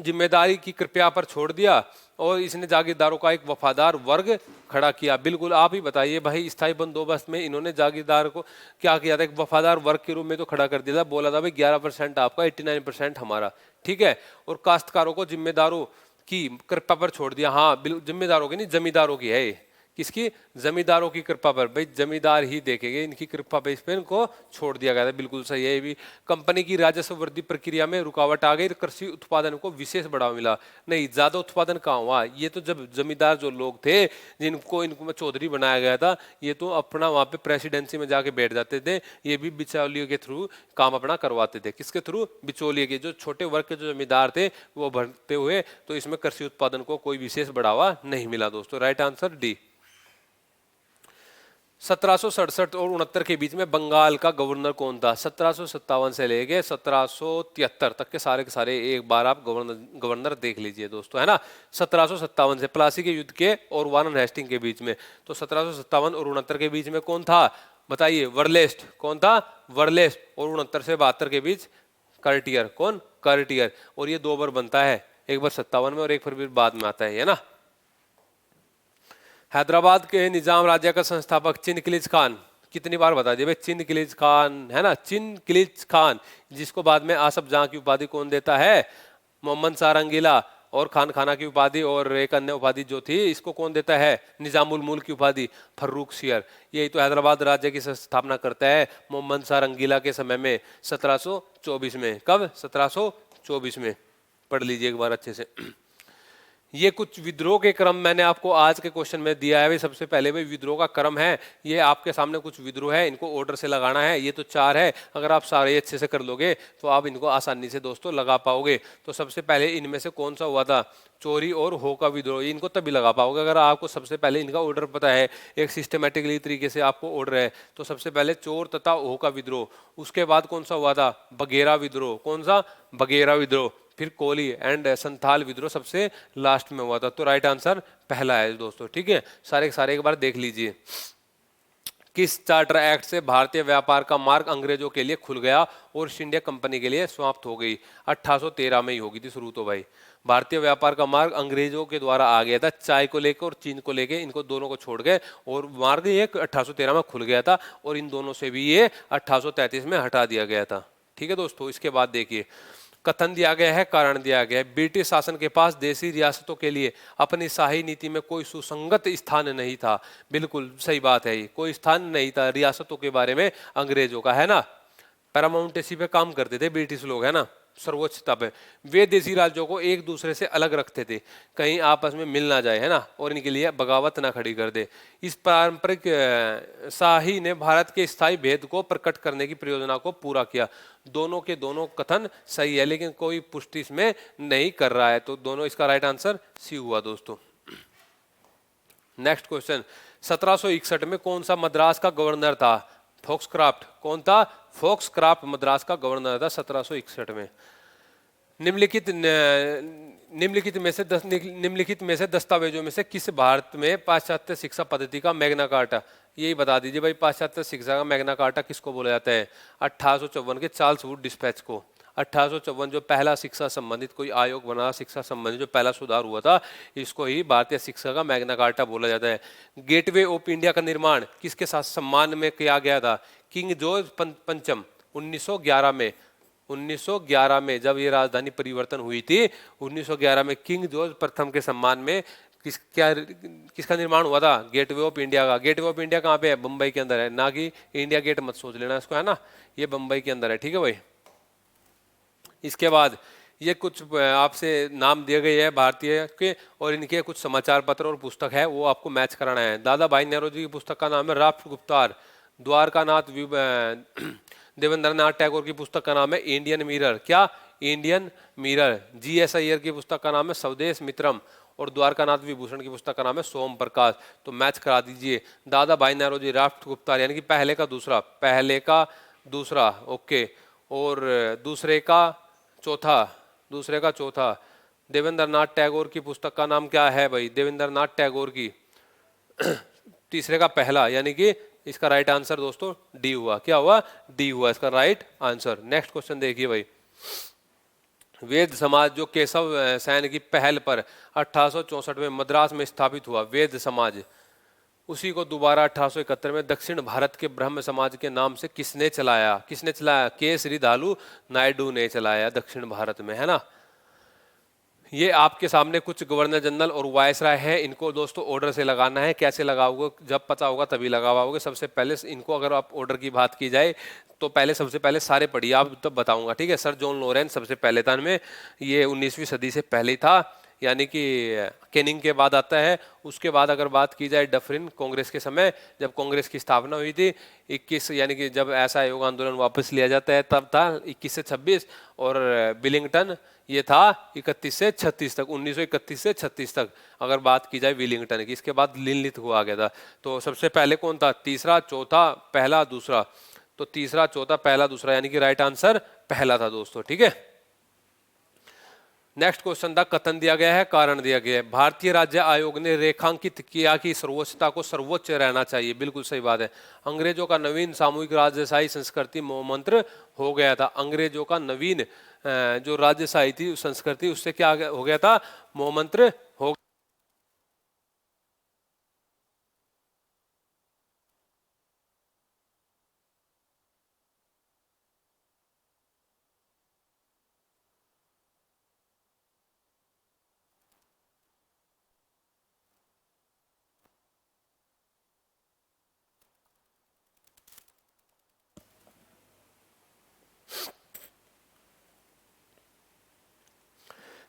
जिम्मेदारी की कृपया पर छोड़ दिया, और इसने जागीरदारों का एक वफादार वर्ग खड़ा किया। बिल्कुल आप ही बताइए भाई, स्थायी बंदोबस्त में इन्होंने जागीरदार को क्या किया था? एक वफादार वर्ग के रूप में तो खड़ा कर दिया था। बोला था भाई 11% आपका, 89% हमारा। ठीक है, और काश्तकारों को जिम्मेदारों की कृपा पर छोड़ दिया। हाँ बिल्कुल, जिम्मेदारों की नहीं, जमींदारों की है ये। किसकी? जमींदारों की कृपा पर। भाई जमींदार ही देखेंगे, इनकी कृपा पे इस पे इनको छोड़ दिया गया था। बिल्कुल सही है ये भी। कंपनी की राजस्व वृद्धि प्रक्रिया में रुकावट आ गई, कृषि उत्पादन को विशेष बढ़ावा मिला। नहीं, ज्यादा उत्पादन कहाँ हुआ? ये तो जब जमींदार जो लोग थे इनको चौधरी बनाया गया था, ये तो अपना वहां पे प्रेसिडेंसी में जाके बैठ जाते थे। ये भी बिचौलियों के थ्रू काम अपना करवाते थे। किसके थ्रू? बिचौलिए के। जो छोटे वर्ग के जो जमींदार थे वो भरते हुए, तो इसमें कृषि उत्पादन को कोई विशेष बढ़ावा नहीं मिला दोस्तों। Right answer D. 1767 और 69 के बीच में बंगाल का गवर्नर कौन था? 1757 से लेके 1773 तक के सारे एक बार आप गवर्नर देख लीजिए दोस्तों, है ना। 1757 से प्लासी के युद्ध के और वारन हेस्टिंग के बीच में। तो 1757 और 69 के बीच में कौन था? बताइए। वर्लेस्ट। कौन था? वर्लेस्ट। और 69 से 72 के बीच कर्टियर। कौन? कर्टियर। और ये 2 बार बनता है, एक बार 57 में और एक फिर बाद में आता है ना। हैदराबाद के निजाम राज्य का संस्थापक चिनकिलिज खान। कितनी बार बता दिए भाई? चिनकिलिज खान, है ना। चिनकिलिज खान, जिसको बाद में आसफ जहां की उपाधि कौन देता है? मोहम्मद शाह रंगीला। और खान खाना की उपाधि और एक अन्य उपाधि जो थी, इसको कौन देता है? निजामुल मुल्क की उपाधि फर्रुख सियर। यही तो हैदराबाद राज्य की स्थापना करता है मोहम्मद शाह रंगीला के समय में, 1724 में। कब? 1724 में। पढ़ लीजिए एक बार अच्छे से। ये कुछ विद्रोह के क्रम मैंने आपको आज के क्वेश्चन में दिया है भाई। सबसे पहले भाई विद्रोह का क्रम है, ये आपके सामने कुछ विद्रोह है, इनको ऑर्डर से लगाना है। ये तो चार है, अगर आप सारे अच्छे से कर लोगे तो आप इनको आसानी से दोस्तों लगा पाओगे। तो सबसे पहले इनमें से कौन सा हुआ था, चोरी और हो का विद्रोह, इनको तभी लगा पाओगे अगर आपको सबसे पहले इनका ऑर्डर पता है, एक सिस्टमेटिकली तरीके से आपको ऑर्डर है। तो सबसे पहले चोर तथा हो का विद्रोह, उसके बाद कौन सा हुआ था, बघेरा विद्रोह। कौन सा, बघेरा विद्रोह। फिर कोली एंड संथाल विद्रोह सबसे लास्ट में हुआ था। तो राइट आंसर पहला है दोस्तों, ठीक है। सारे के सारे एक बार देख लीजिए। किस चार्टर एक्ट से भारतीय व्यापार का मार्ग अंग्रेजों के लिए खुल गया और ईस्ट इंडिया कंपनी के लिए समाप्त हो गई? 1813 में ही होगी थी शुरू तो भाई। भारतीय व्यापार का मार्ग अंग्रेजों के द्वारा आ गया था, चाय को लेकर और चीन को लेकर, इनको दोनों को छोड़ गए और मार्ग ये 1813 में खुल गया था और इन दोनों से भी ये 1833 में हटा दिया गया था, ठीक है दोस्तों। इसके बाद देखिए, कथन दिया गया है, कारण दिया गया है। ब्रिटिश शासन के पास देशी रियासतों के लिए अपनी शाही नीति में कोई सुसंगत स्थान नहीं था। बिल्कुल सही बात है, ये कोई स्थान नहीं था रियासतों के बारे में अंग्रेजों का, है ना। पैरामाउंटेसी पे काम करते थे ब्रिटिश लोग, है ना, सर्वोच्चता पे। वे देशी राज्यों को एक दूसरे से अलग रखते थे, कहीं आपस में मिल ना जाए, है ना, और इनके लिए बगावत ना खड़ी कर दे। इस पारंपरिक शाही ने भारत के स्थायी भेद को प्रकट करने की परियोजना को पूरा किया। दोनों के दोनों कथन सही है, लेकिन कोई पुष्टि इसमें नहीं कर रहा है, तो दोनों, इसका राइट आंसर सी हुआ दोस्तों। नेक्स्ट क्वेश्चन, 1761 में कौन सा मद्रास का गवर्नर था? फोक्सक्राफ्ट। कौन था? फोक्सक्राफ्ट मद्रास का गवर्नर था 1761 में। निम्नलिखित में से दस्तावेजों में से किस भारत में पाश्चात्य शिक्षा पद्धति का मैग्ना कार्टा? यही बता दीजिए भाई, पाश्चात्य शिक्षा का मैग्ना कार्टा किसको बोला जाता है? 1854 के चार्ल्स वुड डिस्पैच को। 1854 जो पहला शिक्षा संबंधित कोई आयोग बना, शिक्षा संबंधित जो पहला सुधार हुआ था, इसको ही भारतीय शिक्षा का मैग्ना कार्टा बोला जाता है। गेटवे ऑफ इंडिया का निर्माण किसके साथ सम्मान में किया गया था? किंग जॉर्ज पंचम 1911 में। 1911 में जब ये राजधानी परिवर्तन हुई थी, 1911 में किंग जॉर्ज प्रथम के सम्मान में किसका निर्माण हुआ था? गेटवे ऑफ इंडिया का। गेटवे ऑफ इंडिया कहाँ पे है? बम्बई के अंदर है, ना कि इंडिया गेट मत सोच लेना इसको, है ना, ये बम्बई के अंदर है, ठीक है भाई। इसके बाद ये कुछ आपसे नाम दिए गए हैं भारतीय के, और इनके कुछ समाचार पत्र और पुस्तक है, वो आपको मैच कराना है। दादा भाई नेहरू जी की पुस्तक का नाम है राष्ट्र गुप्तार। द्वारकानाथ देवेंद्रनाथ टैगोर की पुस्तक का नाम है इंडियन मिरर। क्या? Indian mirror. जी.एस. अय्यर की पुस्तक का नाम है स्वदेश मित्रम, और द्वारकानाथ विभूषण की पुस्तक का नाम है सोम प्रकाश। तो मैच करा दीजिए। दादा भाई नेहरू जी राष्ट्र गुप्तार यानी कि पहले का दूसरा, पहले का दूसरा, ओके, और दूसरे का चौथा, दूसरे का चौथा। देवेंद्रनाथ टैगोर की पुस्तक का नाम क्या है भाई? देवेंद्रनाथ टैगोर की तीसरे का पहला, यानी कि इसका राइट आंसर दोस्तों डी हुआ। क्या हुआ? डी हुआ इसका राइट आंसर। नेक्स्ट क्वेश्चन देखिए भाई, वेद समाज जो केशव सैन की पहल पर 1864 में मद्रास में स्थापित हुआ, वेद समाज, उसी को दोबारा 1871 में दक्षिण भारत के ब्रह्म समाज के नाम से किसने चलाया? किसने चलाया? के श्रीधालु नायडू ने चलाया दक्षिण भारत में, है ना। ये आपके सामने कुछ गवर्नर जनरल और वायसराय हैं, इनको दोस्तों ऑर्डर से लगाना है। कैसे लगाओगे? जब पता होगा तभी लगा पाओगे। सबसे पहले इनको, अगर आप ऑर्डर की बात की जाए तो पहले सबसे पहले सारे पढ़िए, आप तब बताऊंगा, ठीक है। सर जॉन लॉरेंस सबसे पहले था इनमें, ये 19वीं सदी से पहले था, यानी कि कैनिंग के बाद आता है। उसके बाद अगर बात की जाए डफरिन, कांग्रेस के समय जब कांग्रेस की स्थापना हुई थी 21, यानी कि जब ऐसा योग आंदोलन वापस लिया जाता है तब था 21 से 26, और विलिंगटन ये था 31 से 36 तक, 1931 से 36 तक अगर बात की जाए विलिंगटन की। इसके बाद लिनलिथ को आ गया था। तो सबसे पहले कौन था? तीसरा, चौथा, पहला, दूसरा। तो तीसरा, चौथा, पहला, दूसरा, यानी कि राइट आंसर पहला था दोस्तों, ठीक है। नेक्स्ट क्वेश्चन था, कथन दिया गया है, कारण दिया गया है। भारतीय राज्य आयोग ने रेखांकित किया कि सर्वोच्चता को सर्वोच्च रहना चाहिए। बिल्कुल सही बात है। अंग्रेजों का नवीन सामूहिक राजशाही संस्कृति मोहमंत्र हो गया था। अंग्रेजों का नवीन जो राजशाही थी संस्कृति, उससे क्या हो गया था? मोहमंत्र हो।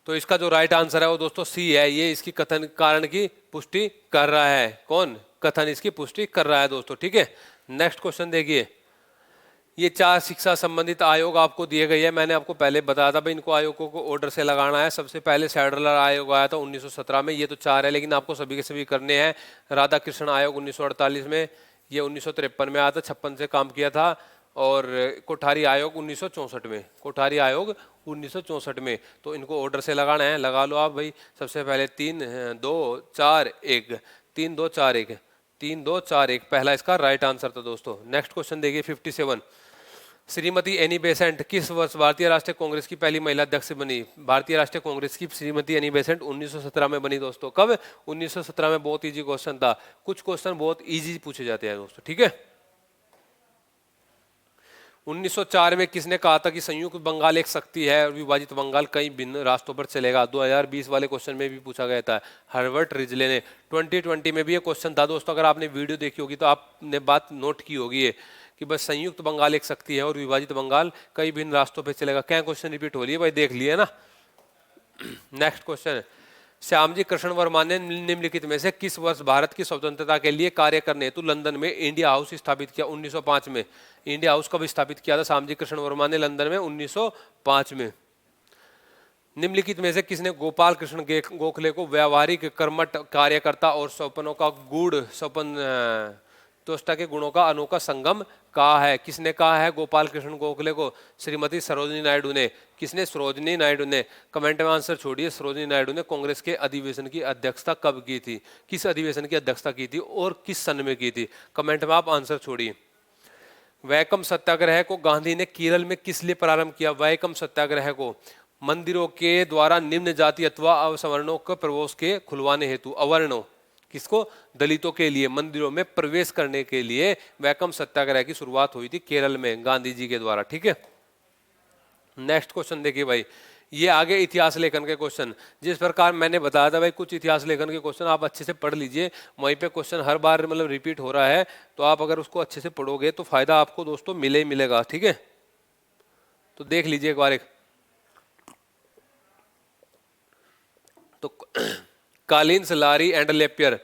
तो इसका जो राइट आंसर है वो दोस्तों सी है। ये इसकी कथन कारण की पुष्टि कर रहा है। कौन? कथन इसकी पुष्टि कर रहा है दोस्तों। ठीक है, नेक्स्ट क्वेश्चन देखिए। ये 4 शिक्षा संबंधित आयोग आपको दिए गए हैं। मैंने आपको पहले बताया था भाई इनको आयोगों को ऑर्डर से लगाना है। सबसे पहले सैडलर आयोग आया था 1917 में। ये तो 4 है, लेकिन आपको सभी के सभी करने हैं। राधा कृष्ण आयोग 1948 में, ये 1953 में आया था, 56 से काम किया था। और कोठारी आयोग 1964 में, कोठारी आयोग 1964 में। तो इनको ऑर्डर से लगाना है, लगा लो आप भाई। सबसे पहले 3 2 4 1, 3 2 4 1, 3 2 4 1 पहला इसका राइट आंसर था दोस्तों। नेक्स्ट क्वेश्चन देखिए 57। श्रीमती एनी बेसेंट किस वर्ष भारतीय राष्ट्रीय कांग्रेस की पहली महिला अध्यक्ष बनी? भारतीय राष्ट्रीय कांग्रेस की श्रीमती एनी बेसेंट 1917 में बनी दोस्तों। कब? 1917 में। बहुत इजी क्वेश्चन था। कुछ क्वेश्चन बहुत इजी पूछे जाते हैं दोस्तों। ठीक है, 1904 में किसने कहा था कि संयुक्त बंगाल एक शक्ति है और विभाजित बंगाल कई भिन्न रास्तों पर चलेगा? 2020 वाले क्वेश्चन में भी पूछा गया था, हर्बर्ट रिजले ने। 2020 में भी ये क्वेश्चन था दोस्तों। अगर आपने वीडियो देखी होगी तो आपने बात नोट की होगी ये कि बस संयुक्त बंगाल एक शक्ति है और विभाजित बंगाल कई भिन्न रास्तों पर चलेगा। क्या क्वेश्चन रिपीट हो रही है भाई? देख लिए ना। नेक्स्ट क्वेश्चन, श्यामजी कृष्ण वर्मा ने निम्नलिखित में से किस वर्ष भारत की स्वतंत्रता के लिए कार्य करने हेतु लंदन में इंडिया हाउस स्थापित किया? 1905 में। इंडिया हाउस कब स्थापित किया था श्यामजी कृष्ण वर्मा ने? लंदन में 1905 में। निम्नलिखित में से किसने गोपाल कृष्ण गोखले को व्यावहारिक, कर्मठ, कार्यकर्ता और स्वप्नों का गूढ़ स्वपन त्वष्टा के गुणों का अनोखा संगम कहा है? किसने कहा है गोपाल कृष्ण गोखले को? श्रीमती सरोजिनी नायडू ने। किसने? सरोजिनी नायडू ने। कमेंट में आंसर छोड़िए। सरोजिनी नायडू ने कांग्रेस के अधिवेशन की अध्यक्षता कब की थी? किस अधिवेशन की अध्यक्षता की थी और किस सन में की थी? कमेंट में आप आंसर छोड़िए। वैकम सत्याग्रह को गांधी ने केरल में किस लिए प्रारंभ किया? वैकम सत्याग्रह को मंदिरों के द्वारा निम्न जाति अथवा अवर्णों के प्रवेश के खुलवाने हेतु। अवर्णों किसको? दलितों के लिए मंदिरों में प्रवेश करने के लिए वैकम सत्याग्रह की शुरुआत हुई थी केरल में गांधी जी के द्वारा। ठीक है, नेक्स्ट क्वेश्चन देखिए भाई। ये आगे इतिहास लेखन के क्वेश्चन। जिस प्रकार मैंने बताया था भाई कुछ इतिहास लेखन के क्वेश्चन आप अच्छे से पढ़ लीजिए। वहीं पे क्वेश्चन हर बार मतलब रिपीट हो रहा है, तो आप अगर उसको अच्छे से पढ़ोगे तो फायदा आपको दोस्तों मिले ही मिलेगा। ठीक है, तो देख लीजिए एक बार। तो Collins, Larry and Lapierre,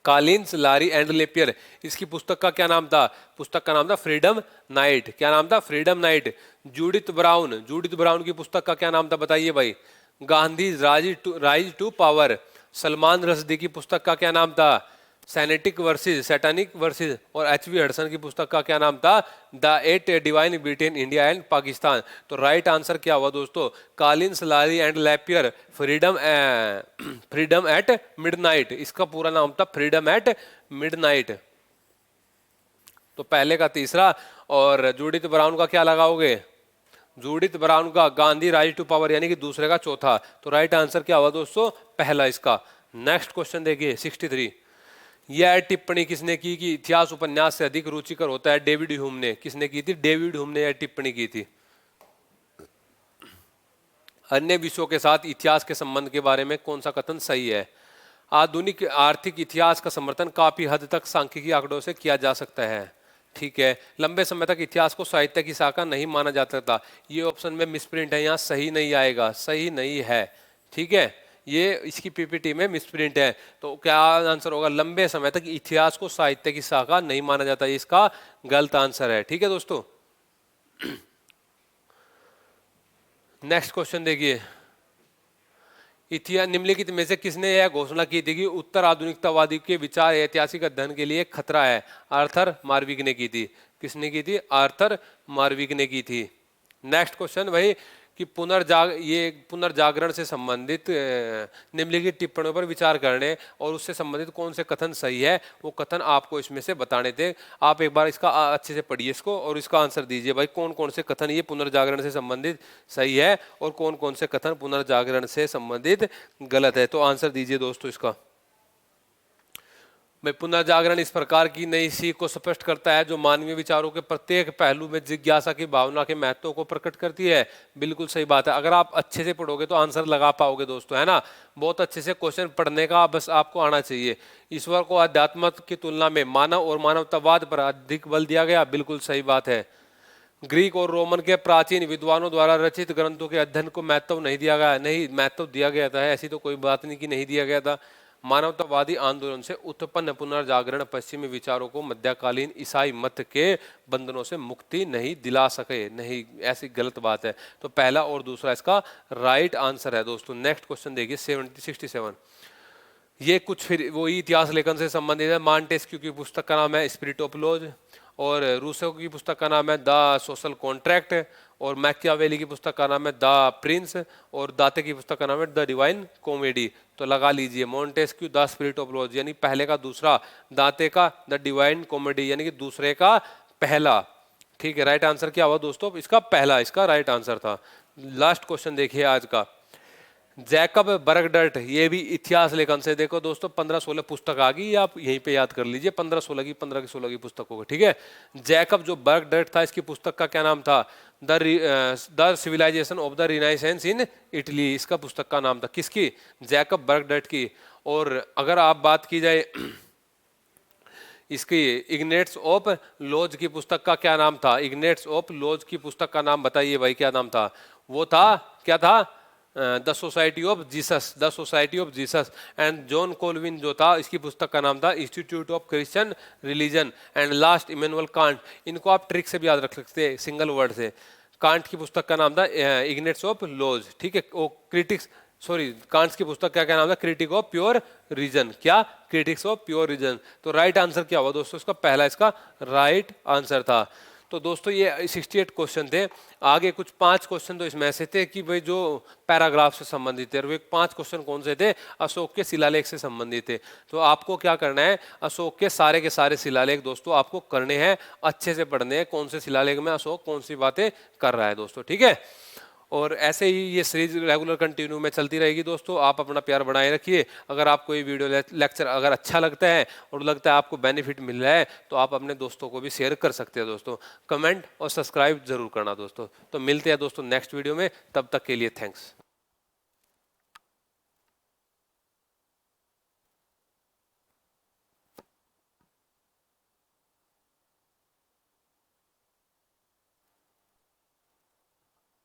Collins, Larry and Lapierre, इसकी पुस्तक का क्या नाम था? पुस्तक का नाम था फ्रीडम नाइट। क्या नाम था? Freedom night. Judith Brown, Judith Brown की पुस्तक का क्या नाम था बताइए भाई? Gandhi rise to power. Salman Rushdie की पुस्तक का क्या नाम था? Satanic verses, satanic verses. और एच.वी. हडसन की पुस्तक का क्या नाम था? The 8 divide Britain, India and Pakistan. तो राइट आंसर क्या हुआ दोस्तों? Collins, Larry and Lapierre, freedom freedom at midnight. इसका पूरा नाम था फ्रीडम एट मिडनाइट। तो पहले का तीसरा, और जूडिथ ब्राउन का क्या लगाओगे? जूडिथ ब्राउन का गांधी राइज टू पावर, यानी कि दूसरे का चौथा। तो राइट आंसर क्या हुआ दोस्तों? पहला इसका। नेक्स्ट क्वेश्चन देखिए 63। यह टिप्पणी किसने की कि इतिहास उपन्यास से अधिक रुचिकर होता है? डेविड ह्यूम ने। किसने की थी? डेविड ह्यूम ने यह टिप्पणी की थी। अन्य विषयों के साथ इतिहास के संबंध के बारे में कौन सा कथन सही है? आधुनिक आर्थिक इतिहास का समर्थन काफी हद तक सांख्यिकी आंकड़ों से किया जा सकता है। ठीक है, लंबे समय तक इतिहास को साहित्य की शाखा नहीं माना जाता था। ये ऑप्शन में मिसप्रिंट है, यहाँ सही नहीं आएगा, सही नहीं है। ठीक है, ये इसकी पीपीटी में मिसप्रिंट है। तो क्या आंसर होगा? लंबे समय तक इतिहास को साहित्य की शाखा नहीं माना जाता, इसका गलत आंसर है। ठीक है दोस्तों, नेक्स्ट क्वेश्चन देखिए। इतिहास निम्नलिखित में से किसने यह घोषणा की थी कि उत्तर आधुनिकतावादी के विचार ऐतिहासिक अध्ययन के लिए खतरा है? आर्थर मार्विक ने की थी। किसने की थी? आर्थर मार्विक ने की थी। नेक्स्ट क्वेश्चन भाई कि पुनर्जागरण से संबंधित निम्नलिखित टिप्पणियों पर विचार करने और उससे संबंधित कौन से कथन सही है, वो कथन आपको इसमें से बताने थे। आप एक बार इसका अच्छे से पढ़िए इसको और इसका आंसर दीजिए भाई कौन कौन से कथन ये पुनर्जागरण से संबंधित सही है और कौन कौन से कथन पुनर्जागरण से संबंधित गलत है। तो आंसर दीजिए दोस्तों इसका। में पुनर्जागरण इस प्रकार की नई सीख को स्पष्ट करता है जो मानवीय विचारों के प्रत्येक पहलू में जिज्ञासा की भावना के महत्व को प्रकट करती है। बिल्कुल सही बात है। अगर आप अच्छे से पढ़ोगे तो आंसर लगा पाओगे दोस्तों, है ना। बहुत अच्छे से क्वेश्चन पढ़ने का बस आपको आना चाहिए। ईश्वर को अध्यात्म की तुलना में मानव और मानवतावाद पर अधिक बल दिया गया। बिल्कुल सही बात है। ग्रीक और रोमन के प्राचीन विद्वानों द्वारा रचित ग्रंथों के अध्ययन को महत्व नहीं दिया गया, नहीं महत्व दिया गया था, ऐसी तो कोई बात नहीं कि नहीं दिया गया था। मानवतावादी आंदोलन से उत्पन्न पुनर्जागरण पश्चिमी विचारों को मध्यकालीन ईसाई मत के बंधनों से मुक्ति नहीं दिला सके, नहीं, ऐसी गलत बात है। तो पहला और दूसरा इसका राइट आंसर है दोस्तों। नेक्स्ट क्वेश्चन देखिए 67। ये कुछ फिर वही इतिहास लेखन से संबंधित है। मांटेस्क्यू की पुस्तक का नाम है स्पिरिट ऑफ लॉज, और रूसो की पुस्तक का नाम है द सोशल कॉन्ट्रैक्ट, और मैकियावेली की पुस्तक का नाम है द प्रिंस, और दाते की पुस्तक का नाम है द डिवाइन कॉमेडी। तो लगा लीजिए Montesquieu the spirit of laws यानी पहले का दूसरा, दाते का द डिवाइन कॉमेडी यानी कि दूसरे का पहला। ठीक है, राइट आंसर क्या हुआ दोस्तों? इसका पहला, इसका राइट आंसर था। लास्ट क्वेश्चन देखिए आज का, जैकब बर्गडर्ट, ये भी इतिहास लेखन से। देखो दोस्तों 15-16 पुस्तक आ गई, आप यहीं पे याद कर लीजिए 15-16 की 15 की 16 की पुस्तकों को। ठीक है, जैकब जो बर्गडर्ट था इसकी पुस्तक का क्या नाम था? The civilisation of the Renaissance in Italy, इसका पुस्तक का नाम था। किसकी? जैकब बर्गडर्ट की। और अगर आप बात की जाए इसकी इग्नेट्स ऑफ लॉज की पुस्तक का क्या नाम था? इग्नेट्स ऑफ लॉज की पुस्तक का नाम बताइए भाई, क्या नाम था? वो था, क्या था? The society of Jesus, the society of Jesus. And John Colvin जो था, इसकी पुस्तक का नाम था institute of Christian religion. And last Immanuel Kant, इनको आप ट्रिक से भी याद रख सकते हैं, सिंगल वर्ड से। कांट की पुस्तक का नाम था इग्नेट्स ऑफ लॉज। ठीक है, वो क्रिटिक्स, सॉरी, कांट्स की पुस्तक क्या क्या नाम था? Critic of pure reason. क्या? Critics of pure reason. तो राइट आंसर क्या हुआ दोस्तों? इसका पहला, इसका राइट आंसर था। तो दोस्तों ये 68 क्वेश्चन थे। आगे कुछ 5 क्वेश्चन तो इसमें ऐसे थे कि भाई जो पैराग्राफ से संबंधित थे, और वे 5 क्वेश्चन कौन से थे? अशोक के शिलालेख से संबंधित थे। तो आपको क्या करना है, अशोक के सारे शिलालेख दोस्तों आपको करने हैं, अच्छे से पढ़ने हैं, कौन से शिलालेख में अशोक कौन सी बातें कर रहा है दोस्तों। ठीक है, और ऐसे ही ये सीरीज रेगुलर कंटिन्यू में चलती रहेगी दोस्तों। आप अपना प्यार बनाए रखिए। अगर आपको ये वीडियो लेक्चर अगर अच्छा लगता है और लगता है आपको बेनिफिट मिल रहा है, तो आप अपने दोस्तों को भी शेयर कर सकते हैं दोस्तों। कमेंट और सब्सक्राइब जरूर करना दोस्तों। तो मिलते हैं दोस्तों नेक्स्ट वीडियो में, तब तक के लिए थैंक्स।